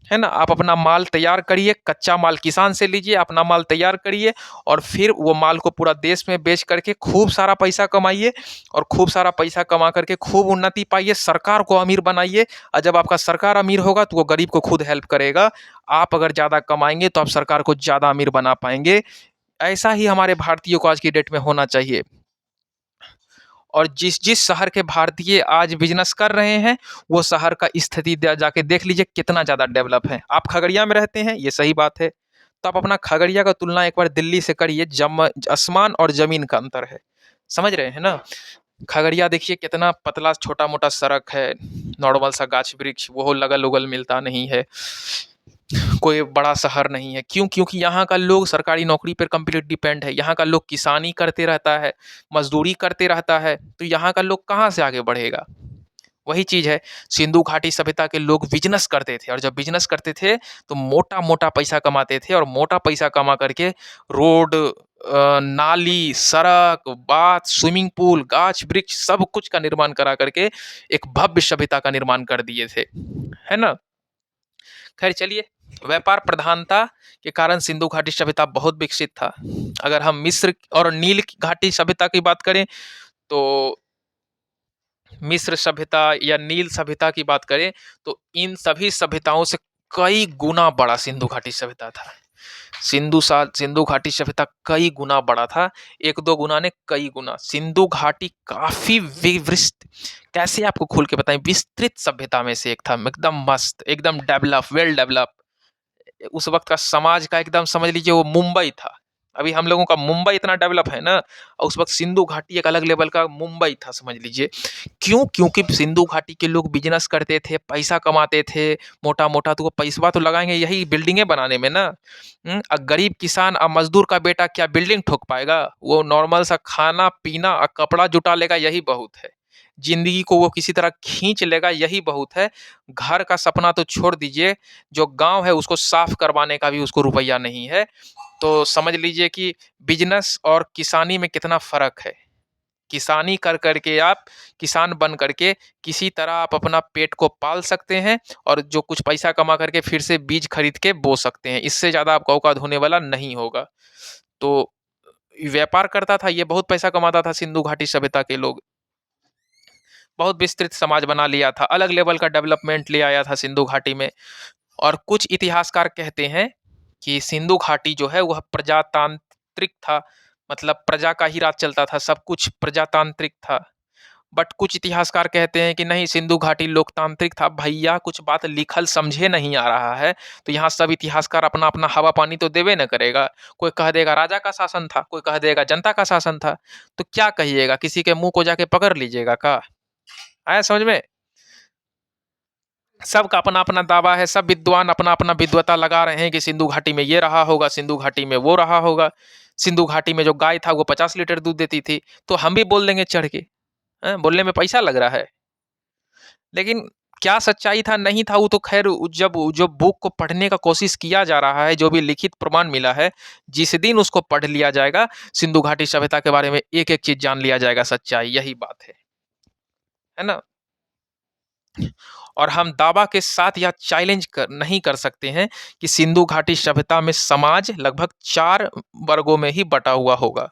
है ना? आप अपना माल तैयार करिए, कच्चा माल किसान से लीजिए, अपना माल तैयार करिए, और फिर वो माल को पूरा देश में बेच करके खूब सारा पैसा कमाइए, और खूब सारा पैसा कमा करके खूब उन्नति पाइए, सरकार को अमीर बनाइए, और जब आपका सरकार अमीर होगा तो वो गरीब को खुद हेल्प करेगा। आप अगर ज़्यादा कमाएँगे तो आप सरकार को ज़्यादा अमीर बना पाएँगे। ऐसा ही हमारे भारतीयों को आज की डेट में होना चाहिए। और जिस-जिस शहर के भारतीय आज बिज़नेस कर रहे हैं, वो शहर का स्थिति द जाके देख लीजिए कितना ज़्यादा डेवलप है। आप खगड़िया में रहते हैं, ये सही बात है। तो आप अपना खगड़िया का तुलना एक बार दिल्ली से करिए, आसमान और ज़मीन का अंतर है। समझ रहे हैं ना? खगड़िया देखिए कितना पतला छोटा-मोटा सड़क है, नॉर्मल सा गाछ-वृक्ष, वो लगल-उगल मिलता नहीं है। कोई बड़ा शहर नहीं है। क्यों? क्योंकि यहाँ का लोग सरकारी नौकरी पर कंप्लीट डिपेंड है। यहाँ का लोग किसानी करते रहता है, मज़दूरी करते रहता है, तो यहाँ का लोग कहाँ से आगे बढ़ेगा? वही चीज़ है, सिंधु घाटी सभ्यता के लोग बिज़नेस करते थे, और जब बिज़नेस करते थे, तो मोटा-मोटा पैसा कमाते थे, और मोटा पैसा कमा करके रोड, नाली, सड़क, बाँध, स्विमिंग पूल, गाछ-वृक्ष सब कुछ का निर्माण करा करके एक भव्य सभ्यता का निर्माण कर दिए थे। है ना? खैर चलिए, व्यापार प्रधानता के कारण सिंधु घाटी सभ्यता बहुत विकसित था। अगर हम मिस्र और नील घाटी सभ्यता की बात करें, तो मिस्र सभ्यता या नील सभ्यता की बात करें, तो इन सभी सभ्यताओं से कई गुना बड़ा सिंधु घाटी सभ्यता था। सिंधु घाटी सभ्यता कई गुना बड़ा था, 1-2 गुना नहीं, कई गुना। सिंधु घाटी काफ़ी कैसे आपको खोल के बताएँ, विस्तृत सभ्यता में से एक था, एकदम मस्त, एकदम डेवलप, वेल डेवलप। उस वक़्त का समाज का एकदम समझ लीजिए वो मुंबई था। अभी हम लोगों का मुंबई इतना डेवलप है ना, और उस वक़्त सिंधु घाटी एक अलग लेवल का मुंबई था समझ लीजिए। क्यों? क्योंकि सिंधु घाटी के लोग बिज़नेस करते थे, पैसा कमाते थे, मोटा-मोटा तो वो पैसवा तो लगाएँगे यही बिल्डिंगें बनाने में ना। गरीब किसान मज़दूर का बेटा क्या बिल्डिंग ठोक पाएगा? वो नॉर्मल सा खाना-पीना कपड़ा जुटा लेगा यही बहुत है। ज़िंदगी को वो किसी तरह खींच लेगा यही बहुत है। घर का सपना तो छोड़ दीजिए, जो गाँव है उसको साफ करवाने का भी उसको रुपैया नहीं है। तो समझ लीजिए कि बिज़नेस और किसानी में कितना फ़र्क है। किसानी कर के आप किसान बन करके किसी तरह आप अपना पेट को पाल सकते हैं और जो कुछ पैसा कमा करके फिर से बीज खरीद के बो सकते हैं। इससे ज़्यादा आपका औकात होने वाला नहीं होगा। तो व्यापार करता था, ये बहुत पैसा कमाता था सिंधु घाटी सभ्यता के लोग। बहुत विस्तृत समाज बना लिया था, अलग लेवल का डेवलपमेंट ले आया था सिंधु घाटी में। और कुछ इतिहासकार कहते हैं कि सिंधु घाटी जो है वह प्रजातांत्रिक था, मतलब प्रजा का ही राज चलता था, सब कुछ प्रजातांत्रिक था। बट कुछ इतिहासकार कहते हैं कि नहीं, सिंधु घाटी लोकतांत्रिक था। भैया कुछ बात लिखल समझे नहीं आ रहा है, तो यहाँ सब इतिहासकार अपना अपना हवा पानी तो देवे न करेगा। कोई कह देगा राजा का शासन था, कोई कह देगा जनता का शासन था। तो क्या कहिएगा, किसी के मुंह को जाके पकड़ लीजिएगा का? आया समझ में? सबका अपना अपना दावा है, सब विद्वान अपना अपना विद्वता लगा रहे हैं कि सिंधु घाटी में ये रहा होगा, सिंधु घाटी में वो रहा होगा। सिंधु घाटी में जो गाय था वो 50 लीटर दूध देती थी, तो हम भी बोल देंगे चढ़ के। बोलने में पैसा लग रहा है, लेकिन क्या सच्चाई था नहीं था वो तो खैर जब जो बुक को पढ़ने का कोशिश किया जा रहा है, जो भी लिखित प्रमाण मिला है, जिस दिन उसको पढ़ लिया जाएगा, सिंधु घाटी सभ्यता के बारे में एक एक चीज जान लिया जाएगा, सच्चाई यही बात है ना। और हम दावा के साथ या चैलेंज नहीं कर सकते हैं कि सिंधु घाटी सभ्यता में समाज लगभग 4 वर्गों में ही बटा हुआ होगा।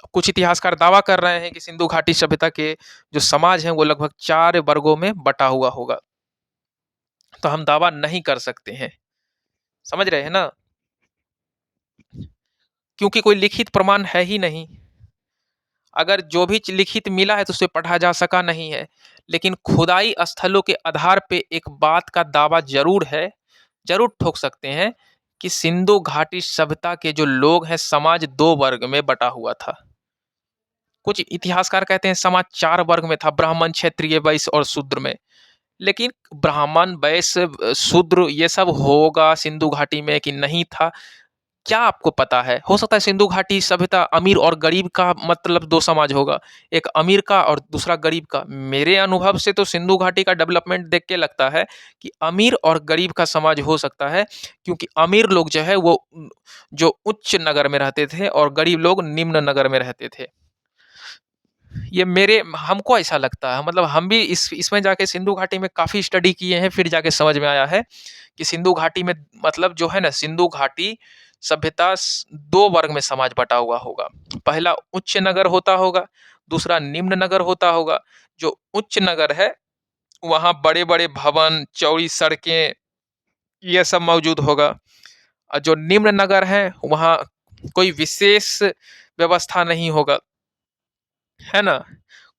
कुछ इतिहासकार दावा कर रहे हैं कि सिंधु घाटी सभ्यता के जो समाज है वो लगभग 4 वर्गों में बटा हुआ होगा, तो हम दावा नहीं कर सकते हैं। समझ रहे हैं ना, क्योंकि कोई लिखित प्रमाण है ही नहीं। अगर जो भी लिखित मिला है तो उसे पढ़ा जा सका नहीं है, लेकिन खुदाई स्थलों के आधार पे एक बात का दावा जरूर है, जरूर ठोक सकते हैं कि सिंधु घाटी सभ्यता के जो लोग हैं, समाज 2 वर्ग में बटा हुआ था। कुछ इतिहासकार कहते हैं समाज 4 वर्ग में था, ब्राह्मण, क्षत्रिय, वैश्य और शूद्र में। लेकिन ब्राह्मण, वैश्य, शूद्र ये सब होगा सिंधु घाटी में कि नहीं था, क्या आपको पता है? हो सकता है सिंधु घाटी सभ्यता अमीर और गरीब का मतलब 2 समाज होगा, एक अमीर का और दूसरा गरीब का। मेरे अनुभव से तो सिंधु घाटी का डेवलपमेंट देख के लगता है कि अमीर और गरीब का समाज हो सकता है, क्योंकि अमीर लोग जो है वो जो उच्च नगर में रहते थे और गरीब लोग निम्न नगर में रहते थे। ये मेरे हमको ऐसा लगता है, मतलब हम भी इसमें जाके सिंधु घाटी में काफ़ी स्टडी किए हैं, फिर जाके समझ में आया है कि सिंधु घाटी में मतलब जो है ना, सिंधु घाटी सभ्यता 2 वर्ग में समाज बटा हुआ होगा। पहला उच्च नगर होता होगा, दूसरा निम्न नगर होता होगा। जो उच्च नगर है वहाँ बड़े-बड़े भवन, चौड़ी सड़कें ये सब मौजूद होगा, और जो निम्न नगर है वहाँ कोई विशेष व्यवस्था नहीं होगा, है ना?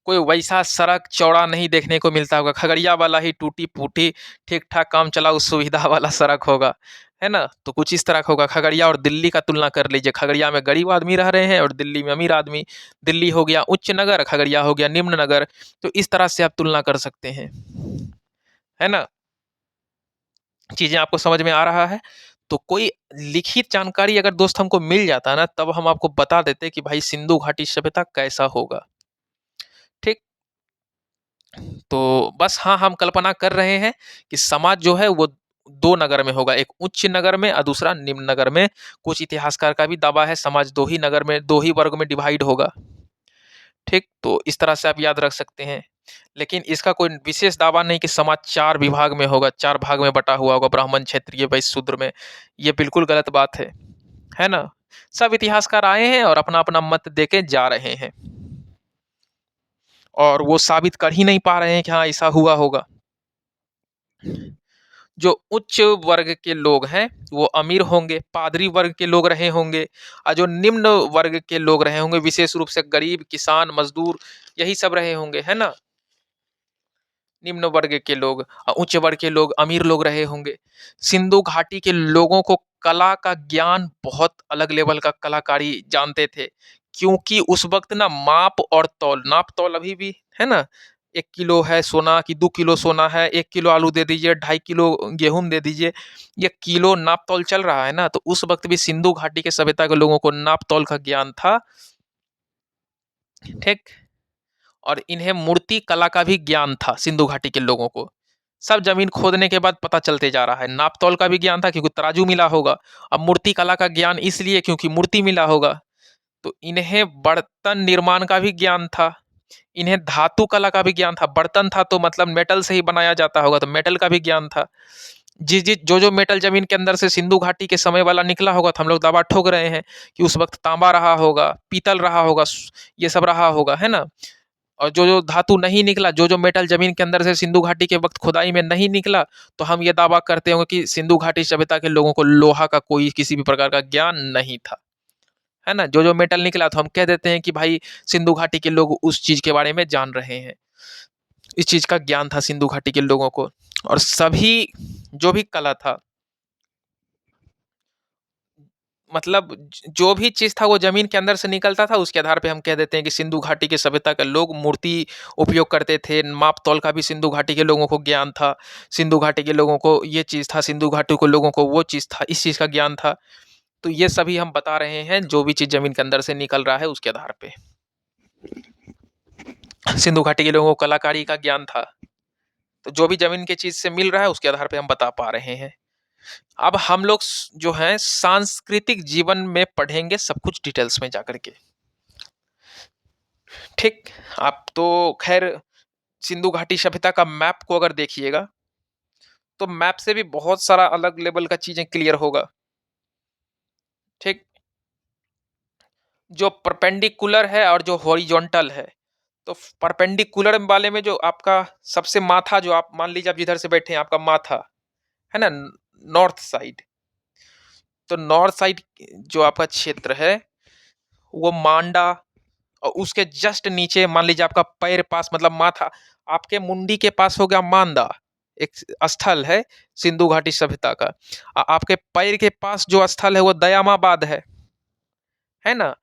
कोई वैसा सड़क चौड़ा नहीं देखने को मिलता होगा, खगड़िया वाला ही टूटी-फूटी, ठीक-ठाक काम चलाऊ सुविधा वाला सड़क होगा, है ना? तो कुछ इस तरह का होगा। खगड़िया और दिल्ली का तुलना कर लीजिए, खगड़िया में गरीब आदमी रह रहे हैं और दिल्ली में अमीर आदमी। दिल्ली हो गया उच्च नगर, खगड़िया हो गया निम्न नगर, तो इस तरह से आप तुलना कर सकते हैं, है ना? चीज़ें आपको समझ में आ रहा है? तो कोई लिखित जानकारी अगर दोस्त हमको मिल जाता ना, तब हम आपको बता देते कि भाई सिंधु घाटी सभ्यता कैसा होगा, ठीक? तो बस हाँ, हम कल्पना कर रहे हैं कि समाज जो है वो 2 नगर में होगा, एक उच्च नगर में और दूसरा निम्न नगर में। कुछ इतिहासकार का भी दावा है समाज 2 ही नगर में, 2 ही वर्ग में डिवाइड होगा, ठीक? तो इस तरह से आप याद रख सकते हैं। लेकिन इसका कोई विशेष दावा नहीं कि समाज 4 विभाग में होगा, 4 भाग में बटा हुआ होगा, ब्राह्मण, क्षत्रिय, वैश्य, शूद्र में। ये बिल्कुल गलत बात है ना? सब इतिहासकार आए हैं और अपना-अपना मत देके जा रहे हैं, और वो साबित कर ही नहीं पा रहे हैं कि हाँ, ऐसा हुआ होगा। जो उच्च वर्ग के लोग हैं वो अमीर होंगे, पादरी वर्ग के लोग रहे होंगे, और जो निम्न वर्ग के लोग रहे होंगे विशेष रूप से गरीब, किसान, मजदूर, यही सब रहे होंगे, है ना? निम्न वर्ग के लोग, उच्च वर्ग के लोग, अमीर लोग रहे होंगे। सिंधु घाटी के लोगों को कला का ज्ञान, बहुत अलग लेवल का कलाकारी जानते थे, क्योंकि उस वक्त ना नाप तौल अभी भी है ना, 1 किलो है सोना कि 2 किलो सोना है, 1 किलो आलू दे दीजिए, 2.5 किलो गेहूं दे दीजिए, ये किलो नाप तौल चल रहा है ना। तो उस वक्त भी सिंधु घाटी के सभ्यता के लोगों को नाप तौल का ज्ञान था, ठीक। और इन्हें मूर्ति कला का भी ज्ञान था सिंधु घाटी के लोगों को। सब जमीन खोदने के बाद पता चलते जा रहा है। नाप तौल का भी ज्ञान था क्योंकि तराजू मिला होगा। अब मूर्ति कला का ज्ञान इसलिए क्योंकि मूर्ति मिला होगा। तो इन्हें बर्तन निर्माण का भी ज्ञान था, इन्हें धातु कला का भी ज्ञान था। बर्तन था तो मतलब मेटल से ही बनाया जाता होगा, तो मेटल का भी ज्ञान था। जिस जिस जो जो मेटल जमीन के अंदर से सिंधु घाटी के समय वाला निकला होगा, तो हम लोग दावा ठोक रहे हैं कि उस वक्त तांबा रहा होगा, पीतल रहा होगा, ये सब रहा होगा, है ना। और जो जो धातु नहीं निकला, जो जो मेटल जमीन के अंदर से सिंधु घाटी के वक्त खुदाई में नहीं निकला, तो हम ये दावा करते होंगे कि सिंधु घाटी सभ्यता के लोगों को लोहा का कोई किसी भी प्रकार का ज्ञान नहीं था, है ना। जो जो मेटल निकला तो हम कह देते हैं कि भाई सिंधु घाटी के लोग उस चीज के बारे में जान रहे हैं, इस चीज का ज्ञान था सिंधु घाटी के लोगों को। और सभी जो भी कला था, मतलब जो भी चीज था वो जमीन के अंदर से निकलता था, उसके आधार पे हम कह देते हैं कि सिंधु घाटी के सभ्यता के लोग मूर्ति उपयोग करते थे। माप तौल का भी सिंधु घाटी के लोगों को ज्ञान था, सिंधु घाटी के लोगों को ये चीज था, सिंधु घाटी के लोगों को वो चीज था, इस चीज का ज्ञान था। तो ये सभी हम बता रहे हैं, जो भी चीज जमीन के अंदर से निकल रहा है उसके आधार पे। सिंधु घाटी के लोगों को कलाकारी का ज्ञान था, तो जो भी जमीन की चीज से मिल रहा है उसके आधार पे हम बता पा रहे हैं। अब हम लोग जो है सांस्कृतिक जीवन में पढ़ेंगे सब कुछ डिटेल्स में जाकर के, ठीक। आप तो खैर सिंधु घाटी सभ्यता का मैप को अगर देखिएगा, तो मैप से भी बहुत सारा अलग लेवल का चीजें क्लियर होगा, ठीक। जो परपेंडिकुलर है और जो हॉरिजॉन्टल है, तो परपेंडिकुलर वाले में जो आपका सबसे माथा, जो आप मान लीजिए आप जिधर से बैठे हैं आपका माथा है ना, नॉर्थ साइड, तो नॉर्थ साइड जो आपका क्षेत्र है वो मांडा, और उसके जस्ट नीचे मान लीजिए आपका पैर पास मतलब माथा, आपके मुंडी के पास हो गया मांदा, एक स्थल है सिंधु घाटी सभ्यता का। आपके पैर के पास जो स्थल है वो दयामाबाद है ना।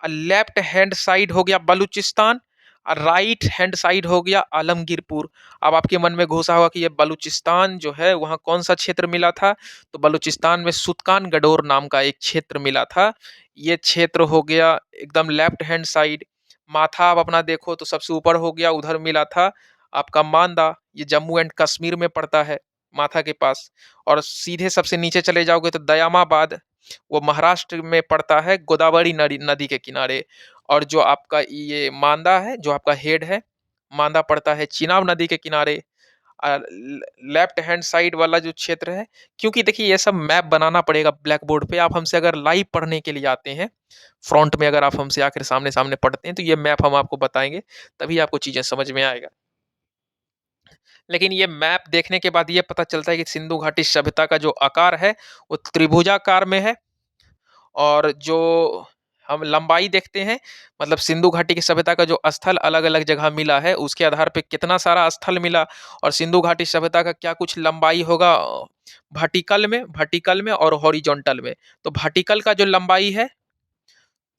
लेफ्ट हैंड साइड हो गया बलूचिस्तान, और राइट हैंड साइड हो गया आलमगीरपुर। अब आपके मन में घुसा होगा कि ये बलूचिस्तान जो है वहाँ कौन सा क्षेत्र मिला था, तो बलूचिस्तान में सुतकान गडोर नाम का एक क्षेत्र मिला था। ये क्षेत्र हो गया एकदम लेफ्ट हैंड साइड। माथा आप अपना देखो तो सबसे ऊपर हो गया, उधर मिला था आपका मांदा, ये जम्मू एंड कश्मीर में पड़ता है माथा के पास। और सीधे सबसे नीचे चले जाओगे तो दयामाबाद, वो महाराष्ट्र में पड़ता है गोदावरी नदी के किनारे। और जो आपका ये मांदा है, जो आपका हेड है, मांदा पड़ता है चिनाब नदी के किनारे। लेफ्ट हैंड साइड वाला जो क्षेत्र है, क्योंकि देखिए ये सब मैप बनाना पड़ेगा ब्लैक बोर्ड पे। आप हमसे अगर लाइव पढ़ने के लिए आते हैं, फ्रंट में अगर आप हमसे आकर सामने सामने पढ़ते हैं, तो ये मैप हम आपको बताएंगे, तभी आपको चीजें समझ में आएगा। लेकिन ये मैप देखने के बाद ये पता चलता है कि सिंधु घाटी सभ्यता का जो आकार है वो त्रिभुजाकार में है। और जो हम लंबाई देखते हैं, मतलब सिंधु घाटी की सभ्यता का जो स्थल अलग अलग जगह मिला है उसके आधार पे कितना सारा स्थल मिला, और सिंधु घाटी सभ्यता का क्या कुछ लंबाई होगा वर्टिकल में और हॉरिजॉन्टल में। तो वर्टिकल का जो लंबाई है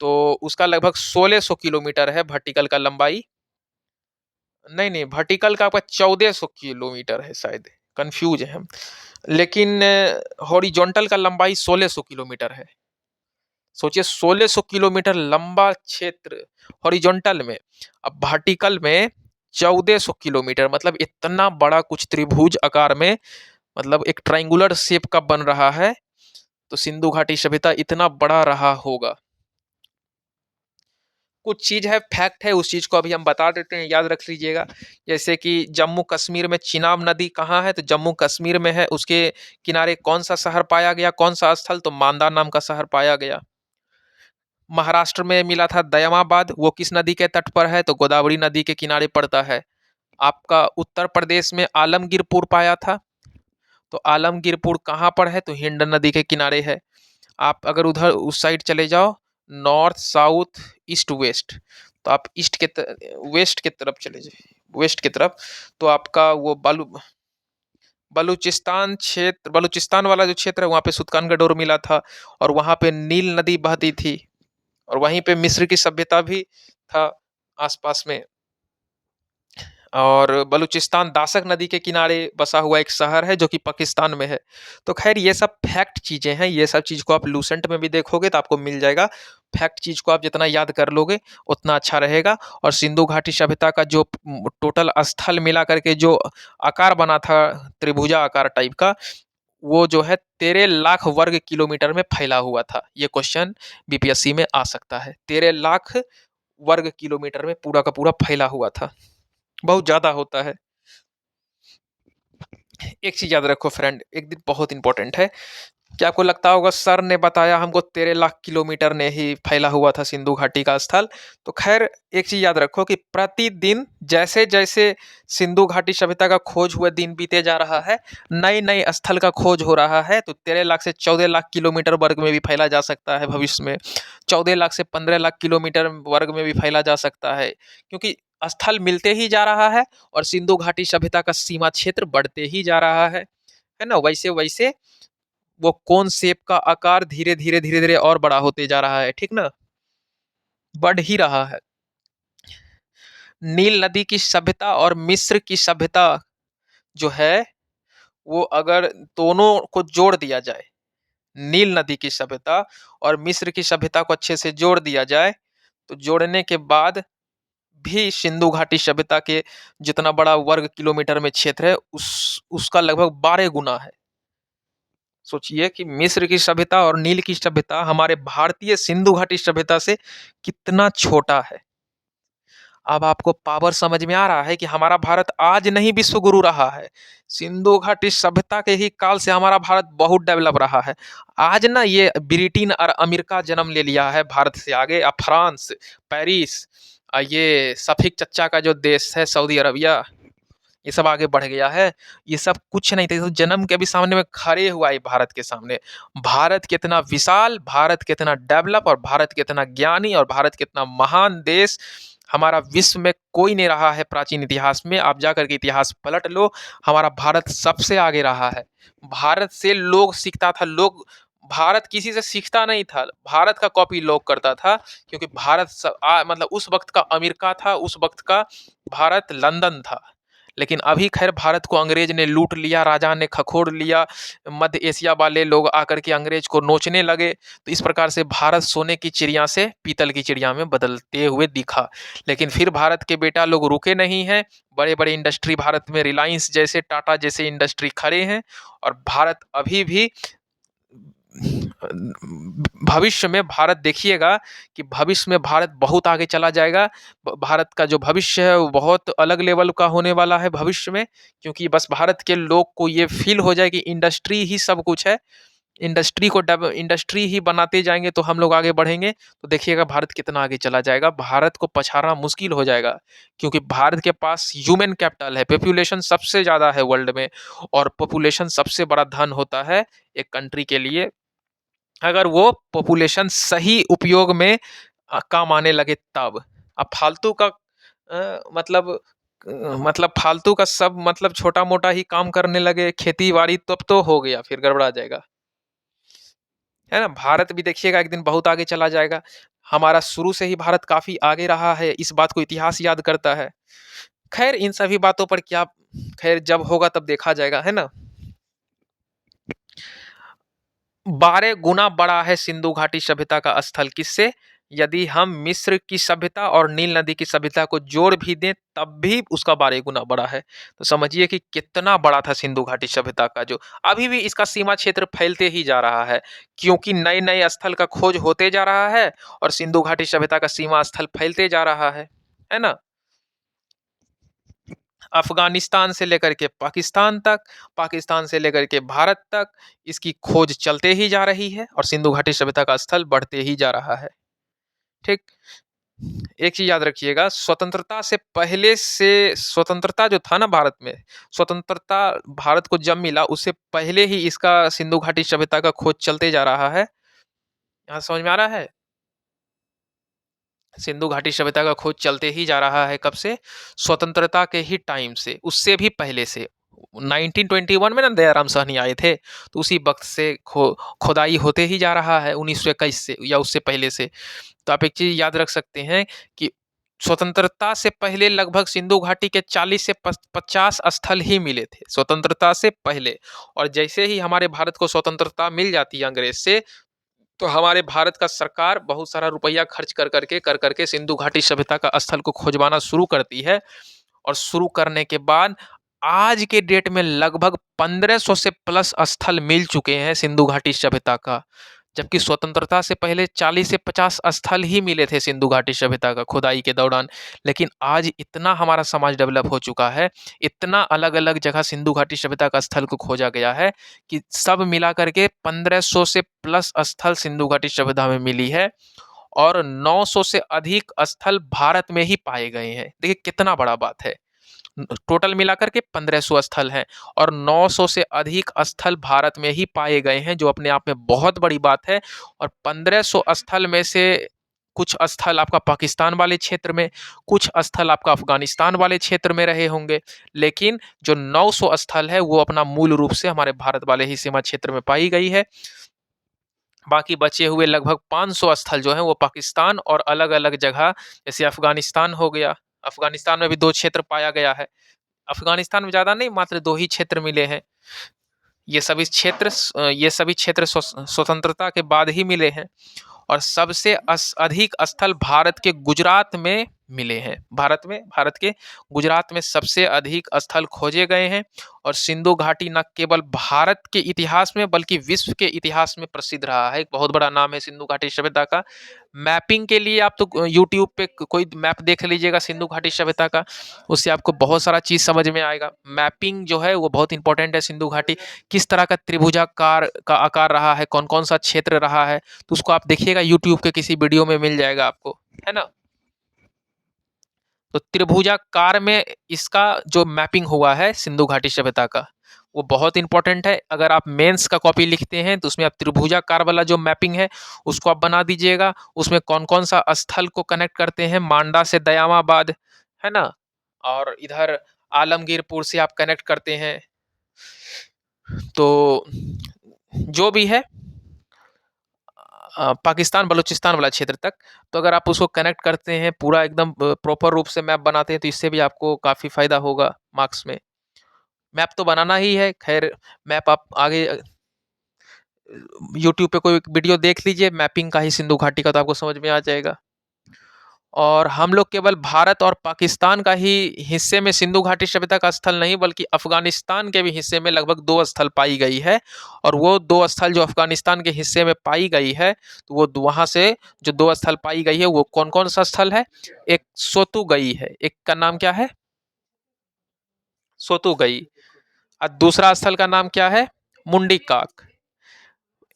तो उसका लगभग 1600 किलोमीटर है वर्टिकल का लंबाई। नहीं नहीं, वर्टिकल का आपका 1400 किलोमीटर है, शायद कंफ्यूज है हम। लेकिन हॉरिजॉन्टल का लंबाई 1600 किलोमीटर है। सोचिए 1600 किलोमीटर लंबा क्षेत्र हॉरिजॉन्टल में, अब वर्टिकल में 1400 किलोमीटर, मतलब इतना बड़ा कुछ त्रिभुज आकार में, मतलब एक ट्रायंगुलर शेप का बन रहा है। तो सिंधु घाटी सभ्यता इतना बड़ा रहा होगा। कुछ चीज है, फैक्ट है, उस चीज को अभी हम बता देते हैं, याद रख लीजिएगा। जैसे कि जम्मू कश्मीर में चिनाब नदी कहाँ है, तो जम्मू कश्मीर में है। उसके किनारे कौन सा शहर पाया गया, कौन सा स्थल, तो मांदा नाम का शहर पाया गया। महाराष्ट्र में मिला था दयामाबाद, वो किस नदी के तट पर है, तो गोदावरी नदी के किनारे पड़ता है। आपका उत्तर प्रदेश में आलमगीरपुर पाया था, तो आलमगीरपुर कहाँ पर है, तो हिंड नदी के किनारे है। आप अगर उधर उस साइड चले जाओ, नॉर्थ साउथ ईस्ट वेस्ट, तो आप वेस्ट के तरफ चले जाइए, वेस्ट की तरफ, तो आपका वो बलूचिस्तान क्षेत्र, बलूचिस्तान वाला जो क्षेत्र है वहाँ पे सुल्तान का डोर मिला था, और वहाँ पे नील नदी बहती थी, और वहीं पे मिस्र की सभ्यता भी था आसपास में। और बलूचिस्तान दासक नदी के किनारे बसा हुआ एक शहर है जो कि पाकिस्तान में है। तो खैर ये सब फैक्ट चीज़ें हैं, ये सब चीज़ को आप लूसेंट में भी देखोगे तो आपको मिल जाएगा। फैक्ट चीज़ को आप जितना याद कर लोगे उतना अच्छा रहेगा। और सिंधु घाटी सभ्यता का जो टोटल स्थल मिला करके जो आकार बना था त्रिभुजा आकार टाइप का, वो जो है 13 लाख वर्ग किलोमीटर में फैला हुआ था। ये क्वेश्चन बीपीएससी में आ सकता है। 13 लाख वर्ग किलोमीटर में पूरा का पूरा फैला हुआ था, बहुत ज़्यादा होता है। एक चीज याद रखो फ्रेंड, एक दिन बहुत इंपॉर्टेंट है। क्या आपको लगता होगा सर ने बताया हमको 13 लाख किलोमीटर ने ही फैला हुआ था सिंधु घाटी का स्थल? तो खैर एक चीज याद रखो कि प्रतिदिन जैसे जैसे सिंधु घाटी सभ्यता का खोज हुए दिन बीते जा रहा है, नए नए स्थल का खोज हो रहा है। तो 13 लाख से 14 लाख किलोमीटर वर्ग में भी फैला जा सकता है भविष्य में, 14 लाख से 15 लाख किलोमीटर वर्ग में भी फैला जा सकता है, क्योंकि स्थल मिलते ही जा रहा है और सिंधु घाटी सभ्यता का सीमा क्षेत्र बढ़ते ही जा रहा है ना। वैसे वैसे वो कौन शेप का आकार धीरे धीरे धीरे धीरे और बड़ा होते जा रहा है, ठीक ना, बढ़ ही रहा है। नील नदी की सभ्यता और मिस्र की सभ्यता जो है, वो अगर दोनों को जोड़ दिया जाए, नील नदी की सभ्यता और मिस्र की सभ्यता को अच्छे से जोड़ दिया जाए, तो जोड़ने के बाद भी सिंधु घाटी सभ्यता के जितना बड़ा वर्ग किलोमीटर में क्षेत्र है उसका लगभग 12 गुना है। सोचिए कि मिस्र की सभ्यता और नील की सभ्यता हमारे भारतीय सिंधु घाटी सभ्यता से कितना छोटा है। अब आपको पावर समझ में आ रहा है कि हमारा भारत आज नहीं विश्व गुरु रहा है, सिंधु घाटी सभ्यता के ही काल से हमारा भारत बहुत डेवलप रहा है। आज ना ये ब्रिटेन और अमेरिका जन्म ले लिया है भारत से आगे, अब फ्रांस, पेरिस, ये सफीक चच्चा का जो देश है सऊदी अरबिया, ये सब आगे बढ़ गया है। ये सब कुछ नहीं थे, तो जन्म के भी सामने में खड़े हुआ है भारत के सामने। भारत कितना विशाल, भारत कितना डेवलप, और भारत कितना ज्ञानी, और भारत कितना महान देश हमारा विश्व में कोई नहीं रहा है। प्राचीन इतिहास में आप जाकर के इतिहास पलट लो, हमारा भारत सबसे आगे रहा है। भारत से लोग सीखता था, लोग भारत किसी से सीखता नहीं था, भारत का कॉपी लोग करता था, क्योंकि भारत मतलब उस वक्त का अमेरिका था, उस वक्त का भारत लंदन था। लेकिन अभी खैर भारत को अंग्रेज ने लूट लिया, राजा ने खखोर लिया, मध्य एशिया वाले लोग आकर के अंग्रेज को नोचने लगे। तो इस प्रकार से भारत सोने की चिड़िया से पीतल की चिड़िया में बदलते हुए दिखा। लेकिन फिर भारत के बेटा लोग रुके नहीं हैं, बड़े बड़े इंडस्ट्री भारत में रिलायंस जैसे, टाटा जैसे इंडस्ट्री खड़े हैं, और भारत अभी भी भविष्य में भारत देखिएगा कि भविष्य में भारत बहुत आगे चला जाएगा। भारत का जो भविष्य है वो बहुत अलग लेवल का होने वाला है भविष्य में, क्योंकि बस भारत के लोग को ये फील हो जाए कि इंडस्ट्री ही सब कुछ है, इंडस्ट्री ही बनाते जाएंगे तो हम लोग आगे बढ़ेंगे। तो देखिएगा भारत कितना आगे चला जाएगा, भारत को पछाड़ना मुश्किल हो जाएगा, क्योंकि भारत के पास ह्यूमन कैपिटल है, पॉपुलेशन सबसे ज़्यादा है वर्ल्ड में, और पॉपुलेशन सबसे बड़ा धन होता है एक कंट्री के लिए, अगर वो पॉपुलेशन सही उपयोग में काम आने लगे तब। अब फालतू का मतलब फालतू का सब मतलब छोटा मोटा ही काम करने लगे खेती बाड़ी, तब तो हो गया, फिर गड़बड़ा जाएगा, है ना। भारत भी देखिएगा एक दिन बहुत आगे चला जाएगा। हमारा शुरू से ही भारत काफी आगे रहा है, इस बात को इतिहास याद करता है। खैर इन सभी बातों पर क्या, खैर जब होगा तब देखा जाएगा, है ना। 12 गुना बड़ा है सिंधु घाटी सभ्यता का स्थल किससे? यदि हम मिस्र की सभ्यता और नील नदी की सभ्यता को जोड़ भी दें तब भी उसका 12 गुना बड़ा है। तो समझिए कि कितना बड़ा था सिंधु घाटी सभ्यता का, जो अभी भी इसका सीमा क्षेत्र फैलते ही जा रहा है, क्योंकि नए नए स्थल का खोज होते जा रहा है और सिंधु घाटी सभ्यता का सीमा स्थल फैलते जा रहा है ना। अफगानिस्तान से लेकर के पाकिस्तान तक, पाकिस्तान से लेकर के भारत तक इसकी खोज चलते ही जा रही है और सिंधु घाटी सभ्यता का स्थल बढ़ते ही जा रहा है। ठीक, एक चीज याद रखिएगा, स्वतंत्रता से पहले से, स्वतंत्रता जो था ना भारत में, स्वतंत्रता भारत को जब मिला उससे पहले ही इसका सिंधु घाटी सभ्यता का खोज चलते जा रहा है। यहाँ समझ में आ रहा है। सिंधु घाटी सभ्यता का खोज चलते ही जा रहा है, कब से? स्वतंत्रता के ही टाइम से, उससे भी पहले से। 1921 में ना दयाराम साहनी आए थे, तो उसी वक्त से खोदाई होते ही जा रहा है, 1921 से या उससे पहले से। तो आप एक चीज याद रख सकते हैं कि स्वतंत्रता से पहले लगभग सिंधु घाटी के 40 से 50 स्थल ही मिले थे, स्वतंत्रता से पहले। और जैसे ही हमारे भारत को स्वतंत्रता मिल जाती है अंग्रेज से, तो हमारे भारत का सरकार बहुत सारा रुपया खर्च कर करके सिंधु घाटी सभ्यता का स्थल को खोजवाना शुरू करती है। और शुरू करने के बाद आज के डेट में लगभग 1500 से प्लस स्थल मिल चुके हैं सिंधु घाटी सभ्यता का। जबकि स्वतंत्रता से पहले 40 से 50 स्थल ही मिले थे सिंधु घाटी सभ्यता का खुदाई के दौरान। लेकिन आज इतना हमारा समाज डेवलप हो चुका है, इतना अलग अलग जगह सिंधु घाटी सभ्यता का स्थल को खोजा गया है कि सब मिला करके 1500 से प्लस स्थल सिंधु घाटी सभ्यता में मिली है। और 900 से अधिक स्थल भारत में ही पाए गए हैं। देखिए कितना बड़ा बात है। टोटल मिलाकर के 1500 स्थल हैं और 900 से अधिक स्थल भारत में ही पाए गए हैं, जो अपने आप में बहुत बड़ी बात है। और 1500 स्थल में से कुछ स्थल आपका पाकिस्तान वाले क्षेत्र में, कुछ स्थल आपका अफगानिस्तान वाले क्षेत्र में रहे होंगे, लेकिन जो 900 स्थल है वो अपना मूल रूप से हमारे भारत वाले ही सीमा क्षेत्र में पाई गई है। बाकी बचे हुए लगभग 500 स्थल जो हैं वो पाकिस्तान और अलग अलग जगह, जैसे अफगानिस्तान हो गया, अफगानिस्तान में भी 2 क्षेत्र पाया गया है। अफगानिस्तान में ज़्यादा नहीं, मात्र 2 ही क्षेत्र मिले हैं। ये सभी क्षेत्र स्वतंत्रता के बाद ही मिले हैं। और सबसे अधिक स्थल भारत के गुजरात में मिले हैं। भारत के गुजरात में सबसे अधिक स्थल खोजे गए हैं। और सिंधु घाटी न केवल भारत के इतिहास में बल्कि विश्व के इतिहास में प्रसिद्ध रहा है। एक बहुत बड़ा नाम है सिंधु घाटी सभ्यता का। मैपिंग के लिए आप तो यूट्यूब पे कोई मैप देख लीजिएगा सिंधु घाटी सभ्यता का, उससे आपको बहुत सारा चीज़ समझ में आएगा। मैपिंग जो है वो बहुत इंपॉर्टेंट है। सिंधु घाटी किस तरह का त्रिभुजाकार का आकार रहा है, कौन कौन सा क्षेत्र रहा है, तो उसको आप देखिएगा यूट्यूब के किसी वीडियो में मिल जाएगा आपको, है ना। तो त्रिभुजाकार में इसका जो मैपिंग हुआ है सिंधु घाटी सभ्यता का, वो बहुत इंपॉर्टेंट है। अगर आप मेंस का कॉपी लिखते हैं तो उसमें आप त्रिभुजाकार वाला जो मैपिंग है उसको आप बना दीजिएगा। उसमें कौन कौन सा स्थल को कनेक्ट करते हैं, मांडा से दयामाबाद, है ना, और इधर आलमगीरपुर से आप कनेक्ट करते हैं। तो जो भी है पाकिस्तान बलूचिस्तान वाला क्षेत्र तक, तो अगर आप उसको कनेक्ट करते हैं पूरा एकदम प्रॉपर रूप से मैप बनाते हैं, तो इससे भी आपको काफ़ी फ़ायदा होगा मार्क्स में। मैप तो बनाना ही है, खैर मैप आप आगे यूट्यूब पे कोई वीडियो देख लीजिए मैपिंग का ही सिंधु घाटी का, तो आपको समझ में आ जाएगा। और हम लोग केवल भारत और पाकिस्तान का ही हिस्से में सिंधु घाटी सभ्यता का स्थल नहीं, बल्कि अफगानिस्तान के भी हिस्से में लगभग 2 स्थल पाई गई है। और वो 2 स्थल जो अफगानिस्तान के हिस्से में पाई गई है, तो वो वहाँ से जो 2 स्थल पाई गई है वो कौन कौन सा स्थल है? एक सोतुगई है, एक का नाम क्या है? सोतुगई। और दूसरा स्थल का नाम क्या है? मुंडीकाक।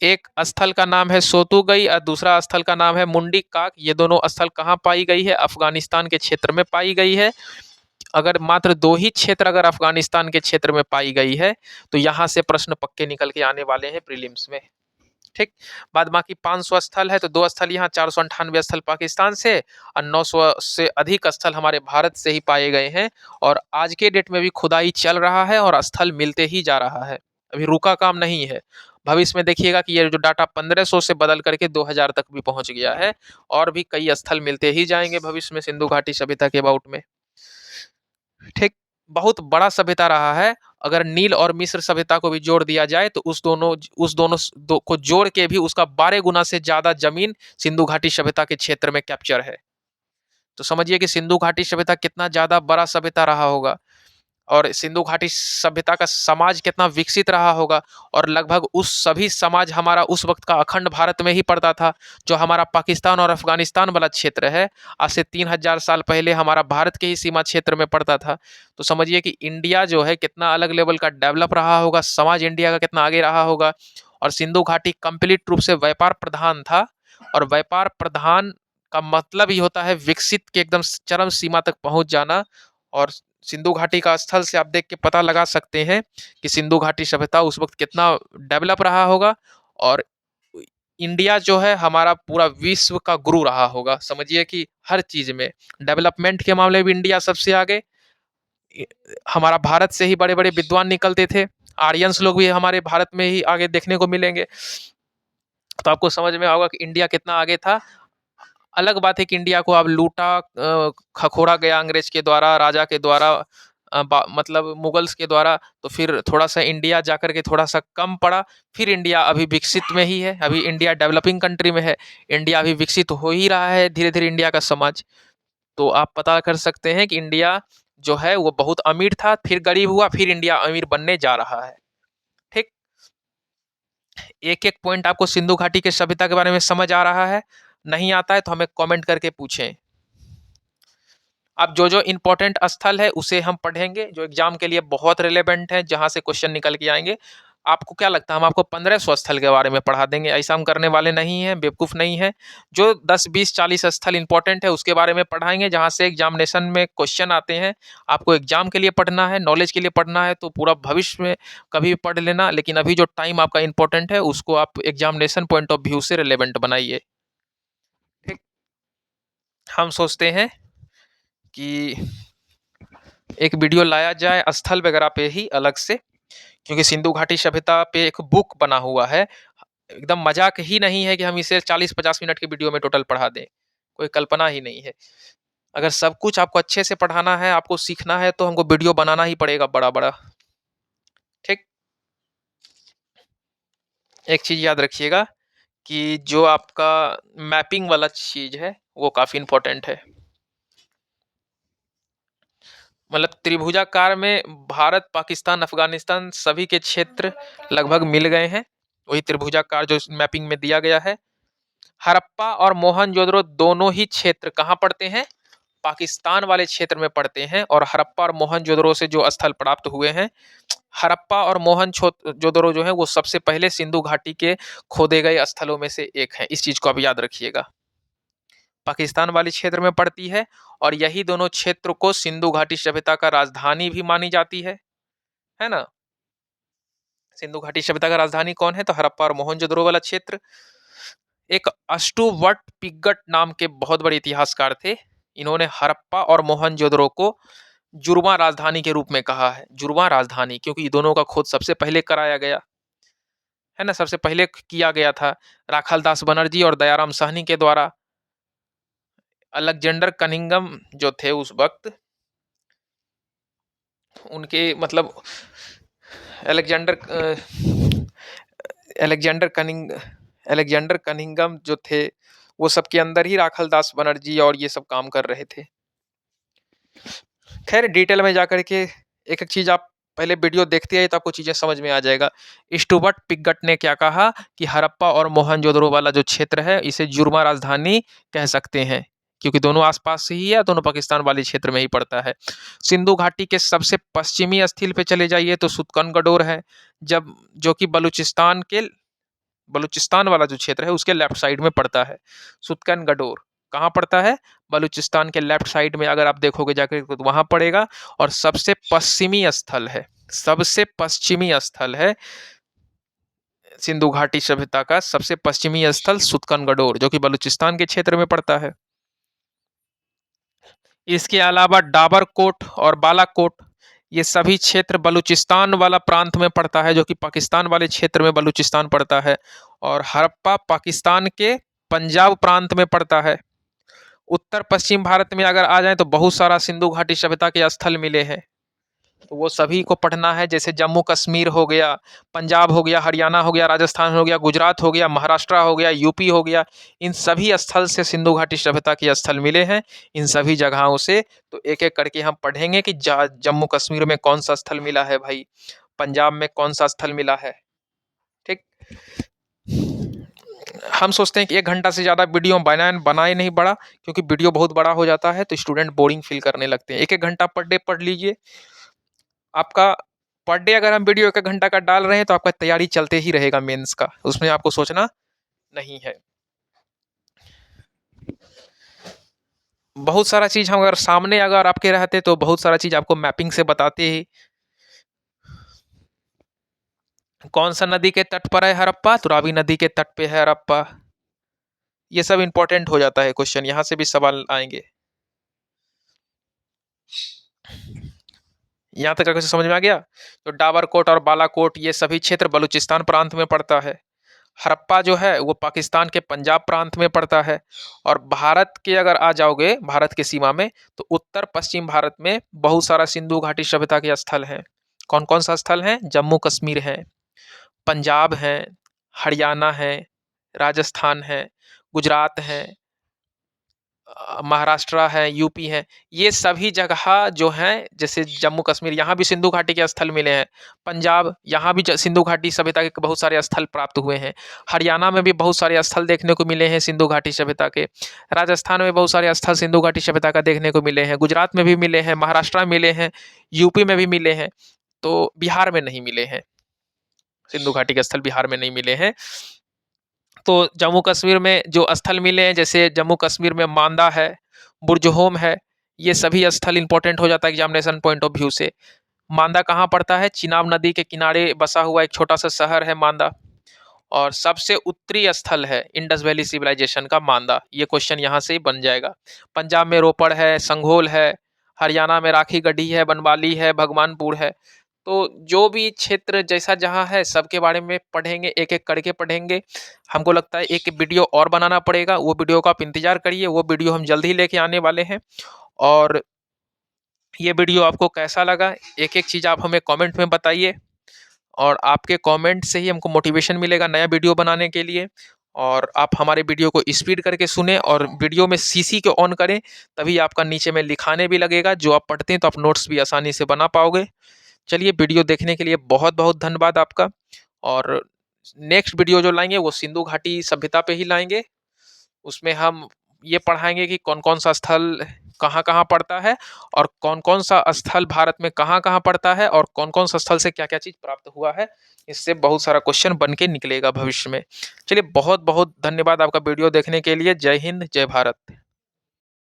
एक स्थल का नाम है सोतुगई और दूसरा स्थल का नाम है मुंडीकाक। ये दोनों स्थल कहाँ पाई गई है? अफगानिस्तान के क्षेत्र में पाई गई है। अगर मात्र 2 ही क्षेत्र अगर अफगानिस्तान के क्षेत्र में पाई गई है, तो यहाँ से प्रश्न पक्के निकल के आने वाले हैं प्रीलिम्स में। ठीक, बाद बाकी 500 स्थल है, तो 2 स्थल यहाँ, 498 स्थल पाकिस्तान से और 900 से अधिक स्थल हमारे भारत से ही पाए गए हैं। और आज के डेट में भी खुदाई चल रहा है और स्थल मिलते ही जा रहा है, अभी रुका काम नहीं है। भविष्य में देखिएगा कि ये जो डाटा 1500 से बदल करके 2000 तक भी पहुंच गया है, और भी कई स्थल मिलते ही जाएंगे भविष्य में सिंधु घाटी सभ्यता के अबाउट में। ठीक, बहुत बड़ा सभ्यता रहा है। अगर नील और मिस्र सभ्यता को भी जोड़ दिया जाए, तो उस दोनों को जोड़ के भी उसका 12 गुना से ज्यादा जमीन सिंधु घाटी सभ्यता के क्षेत्र में कैप्चर है। तो समझिए कि सिंधु घाटी सभ्यता कितना ज्यादा बड़ा सभ्यता रहा होगा, और सिंधु घाटी सभ्यता का समाज कितना विकसित रहा होगा। और लगभग उस सभी समाज हमारा उस वक्त का अखंड भारत में ही पड़ता था, जो हमारा पाकिस्तान और अफगानिस्तान वाला क्षेत्र है आज से 3000 साल पहले हमारा भारत के ही सीमा क्षेत्र में पड़ता था। तो समझिए कि इंडिया जो है कितना अलग लेवल का डेवलप रहा होगा, समाज इंडिया का कितना आगे रहा होगा। और सिंधु घाटी कंप्लीट रूप से व्यापार प्रधान था, और व्यापार प्रधान का मतलब ही होता है विकसित के एकदम चरम सीमा तक पहुंच जाना। और सिंधु घाटी का स्थल से आप देख के पता लगा सकते हैं कि सिंधु घाटी सभ्यता उस वक्त कितना डेवलप रहा होगा। और इंडिया जो है हमारा पूरा विश्व का गुरु रहा होगा, समझिए कि हर चीज में डेवलपमेंट के मामले में इंडिया सबसे आगे। हमारा भारत से ही बड़े बड़े विद्वान निकलते थे, आर्यंस लोग भी हमारे भारत में ही आगे देखने को मिलेंगे। तो आपको समझ में होगा कि इंडिया कितना आगे था। अलग बात है कि इंडिया को अब लूटा खखोरा गया अंग्रेज के द्वारा, राजा के द्वारा, मतलब मुगल्स के द्वारा। तो फिर थोड़ा सा इंडिया जाकर के थोड़ा सा कम पड़ा। फिर इंडिया अभी विकसित में ही है, अभी इंडिया डेवलपिंग कंट्री में है। इंडिया अभी विकसित हो ही रहा है धीरे धीरे इंडिया का समाज। तो आप पता कर सकते हैं कि इंडिया जो है वो बहुत अमीर था, फिर गरीब हुआ, फिर इंडिया अमीर बनने जा रहा है। ठीक। एक एक पॉइंट आपको सिंधु घाटी के सभ्यता के बारे में समझ आ रहा है? नहीं आता है तो हमें कमेंट करके पूछें। अब जो जो इंपॉर्टेंट स्थल है उसे हम पढ़ेंगे, जो एग्जाम के लिए बहुत रिलेवेंट है, जहां से क्वेश्चन निकल के आएंगे। आपको क्या लगता है हम आपको 1500 स्थल के बारे में पढ़ा देंगे? ऐसा हम करने वाले नहीं हैं, बेवकूफ़ नहीं है। जो 10 20 40 स्थल इंपॉर्टेंट है उसके बारे में पढ़ाएंगे, जहां से एग्जामिनेशन में क्वेश्चन आते हैं। आपको एग्जाम के लिए पढ़ना है, नॉलेज के लिए पढ़ना है, तो पूरा भविष्य में कभी भी पढ़ लेना, लेकिन अभी जो टाइम आपका इंपॉर्टेंट है उसको आप एग्जामिनेशन पॉइंट ऑफ व्यू से रिलेवेंट बनाइए। ठीक। हम सोचते हैं कि एक वीडियो लाया जाए स्थल वगैरह पे ही अलग से, क्योंकि सिंधु घाटी सभ्यता पे एक बुक बना हुआ है। एकदम मजाक ही नहीं है कि हम इसे 40-50 मिनट की वीडियो में टोटल पढ़ा दें, कोई कल्पना ही नहीं है। अगर सब कुछ आपको अच्छे से पढ़ाना है, आपको सीखना है, तो हमको वीडियो बनाना ही पड़ेगा बड़ा बड़ा। ठीक। एक चीज याद रखिएगा कि जो आपका मैपिंग वाला चीज है वो काफी इंपॉर्टेंट है। मतलब त्रिभुजाकार में भारत, पाकिस्तान, अफगानिस्तान सभी के क्षेत्र लगभग मिल गए हैं। वही त्रिभुजाकार जो मैपिंग में दिया गया है। हड़प्पा और मोहनजोदड़ो दोनों ही क्षेत्र कहाँ पड़ते हैं? पाकिस्तान वाले क्षेत्र में पड़ते हैं। और हड़प्पा और मोहनजोदड़ो से जो स्थल प्राप्त हुए हैं, हड़प्पा और मोहनजोदड़ो जो है वो सबसे पहले सिंधु घाटी के खोदे गए स्थलों में से एक है। इस चीज को आप याद रखिएगा। पाकिस्तान वाली क्षेत्र में पड़ती है, और यही दोनों क्षेत्र को सिंधु घाटी सभ्यता का राजधानी भी मानी जाती है ना? सिंधु घाटी सभ्यता का राजधानी कौन है? तो हड़प्पा और मोहनजोदड़ो वाला क्षेत्र। एक अष्टुवट पिग्गट नाम के बहुत बड़े इतिहासकार थे। इन्होंने हड़प्पा और मोहनजोदड़ो को जुर्मा राजधानी के रूप में कहा है। जुर्मा राजधानी, क्योंकि ये दोनों का खोज सबसे पहले कराया गया है ना, सबसे पहले किया गया था राखाल दास बनर्जी और दयाराम साहनी के द्वारा। अलेक्जेंडर कनिंगम जो थे उस वक्त, उनके मतलब Alexander Alexander cunning Alexander Cunningham जो थे वो सबके अंदर ही राखाल दास बनर्जी और ये सब काम कर रहे थे। खैर डिटेल में जाकर के एक एक चीज आप पहले वीडियो देखते हैं तो आपको चीजें समझ में आ जाएगा। स्टुवर्ट पिग्गट ने क्या कहा कि हड़प्पा और मोहनजोदड़ो वाला जो क्षेत्र है इसे जुर्मा राजधानी कह सकते हैं, क्योंकि दोनों आसपास से ही है, दोनों पाकिस्तान वाले क्षेत्र में ही पड़ता है। सिंधु घाटी के सबसे पश्चिमी स्थल पे चले जाइए तो सुतकन है, जब जो कि बलूचिस्तान वाला जो क्षेत्र है उसके लेफ्ट साइड में पड़ता है। सुतकन गडोर कहाँ पड़ता है? बलूचिस्तान के लेफ्ट साइड में, अगर आप देखोगे जाकर तो वहां पड़ेगा। और सबसे पश्चिमी स्थल है, सबसे पश्चिमी स्थल है सिंधु घाटी सभ्यता का सबसे पश्चिमी स्थल सुतकन गडोर, जो कि बलूचिस्तान के क्षेत्र में पड़ता है। इसके अलावा डाबरकोट और बालाकोट, ये सभी क्षेत्र बलूचिस्तान वाला प्रांत में पड़ता है, जो कि पाकिस्तान वाले क्षेत्र में बलूचिस्तान पड़ता है। और हड़प्पा पाकिस्तान के पंजाब प्रांत में पड़ता है। उत्तर पश्चिम भारत में अगर आ जाए तो बहुत सारा सिंधु घाटी सभ्यता के स्थल मिले हैं, तो वो सभी को पढ़ना है। जैसे जम्मू कश्मीर हो गया, पंजाब हो गया, हरियाणा हो गया, राजस्थान हो गया, गुजरात हो गया, महाराष्ट्र हो गया, यूपी हो गया। इन सभी स्थल से सिंधु घाटी सभ्यता के स्थल मिले हैं। इन सभी जगहों से तो एक एक करके हम पढ़ेंगे कि जम्मू कश्मीर में कौन सा स्थल मिला है भाई, पंजाब में कौन सा स्थल मिला है। ठीक। हम सोचते हैं कि 1 घंटा से ज़्यादा वीडियो बनाए नहीं बड़ा, क्योंकि वीडियो बहुत बड़ा हो जाता है तो स्टूडेंट बोरिंग फील करने लगते हैं। 1-1 घंटा पर डे पढ़ लीजिए। आपका पर डे अगर हम वीडियो 1-1 घंटा का डाल रहे हैं तो आपका तैयारी चलते ही रहेगा मेंस का, उसमें आपको सोचना नहीं है। बहुत सारा चीज़ हम अगर सामने अगर आपके रहते तो बहुत सारा चीज़ आपको मैपिंग से बताते ही। कौन सा नदी के तट पर है हड़प्पा? तो रावी नदी के तट पे है हड़प्पा। ये सब इंपॉर्टेंट हो जाता है क्वेश्चन, यहाँ से भी सवाल आएंगे। यहाँ तक अगर समझ में आ गया? तो डाबरकोट और बालाकोट ये सभी क्षेत्र बलूचिस्तान प्रांत में पड़ता है। हड़प्पा जो है वो पाकिस्तान के पंजाब प्रांत में पड़ता है। और भारत के अगर आ जाओगे, भारत के सीमा में, तो उत्तर पश्चिम भारत में बहुत सारा सिंधु घाटी सभ्यता के स्थल हैं। कौन कौन सा स्थल है? जम्मू कश्मीर है, पंजाब है, हरियाणा है, राजस्थान है, गुजरात है, महाराष्ट्र है, यूपी है। ये सभी जगह जो हैं, जैसे जम्मू कश्मीर, यहाँ भी सिंधु घाटी के स्थल मिले हैं। पंजाब, यहाँ भी सिंधु घाटी सभ्यता के बहुत सारे स्थल प्राप्त हुए हैं। हरियाणा में भी बहुत सारे स्थल देखने को मिले हैं सिंधु घाटी सभ्यता के। राजस्थान में बहुत सारे स्थल सिंधु घाटी सभ्यता का देखने को मिले हैं। गुजरात में भी मिले हैं, महाराष्ट्र में मिले हैं, यूपी में भी मिले हैं। तो बिहार में नहीं मिले हैं, सिंधु घाटी के स्थल बिहार में नहीं मिले हैं। तो जम्मू कश्मीर में जो स्थल मिले हैं, जैसे जम्मू कश्मीर में मांदा है, बुर्जहोम है, ये सभी स्थल इंपॉर्टेंट हो जाता है एग्जामिनेशन पॉइंट ऑफ व्यू से। मांदा कहाँ पड़ता है? चिनाब नदी के किनारे बसा हुआ एक छोटा सा शहर है मांदा। और सबसे उत्तरी स्थल है इंडस वैली सिविलाइजेशन का मांदा। ये क्वेश्चन यहाँ से ही बन जाएगा। पंजाब में रोपड़ है, संघोल है, हरियाणा में राखी गढ़ी है, बनवाली है, भगवानपुर है। तो जो भी क्षेत्र जैसा जहाँ है सबके बारे में पढ़ेंगे, एक एक करके पढ़ेंगे। हमको लगता है एक वीडियो और बनाना पड़ेगा, वो वीडियो का आप इंतजार करिए, वो वीडियो हम जल्द ही लेके आने वाले हैं। और ये वीडियो आपको कैसा लगा, एक एक चीज़ आप हमें कमेंट में बताइए। और आपके कमेंट से ही हमको मोटिवेशन मिलेगा नया वीडियो बनाने के लिए। और आप हमारे वीडियो को स्पीड करके सुने और वीडियो में सीसी को ऑन करें, तभी आपका नीचे में लिखाने भी लगेगा। जो आप पढ़ते हैं तो आप नोट्स भी आसानी से बना पाओगे। चलिए, वीडियो देखने के लिए बहुत बहुत धन्यवाद आपका। और नेक्स्ट वीडियो जो लाएंगे वो सिंधु घाटी सभ्यता पे ही लाएंगे। उसमें हम ये पढ़ाएंगे कि कौन कौन सा स्थल कहाँ कहाँ पड़ता है, और कौन कौन सा स्थल भारत में कहाँ कहाँ पड़ता है, और कौन कौन सा स्थल से क्या क्या चीज़ प्राप्त हुआ है। इससे बहुत सारा क्वेश्चन बन के निकलेगा भविष्य में। चलिए, बहुत बहुत धन्यवाद आपका वीडियो देखने के लिए। जय हिंद, जय भारत।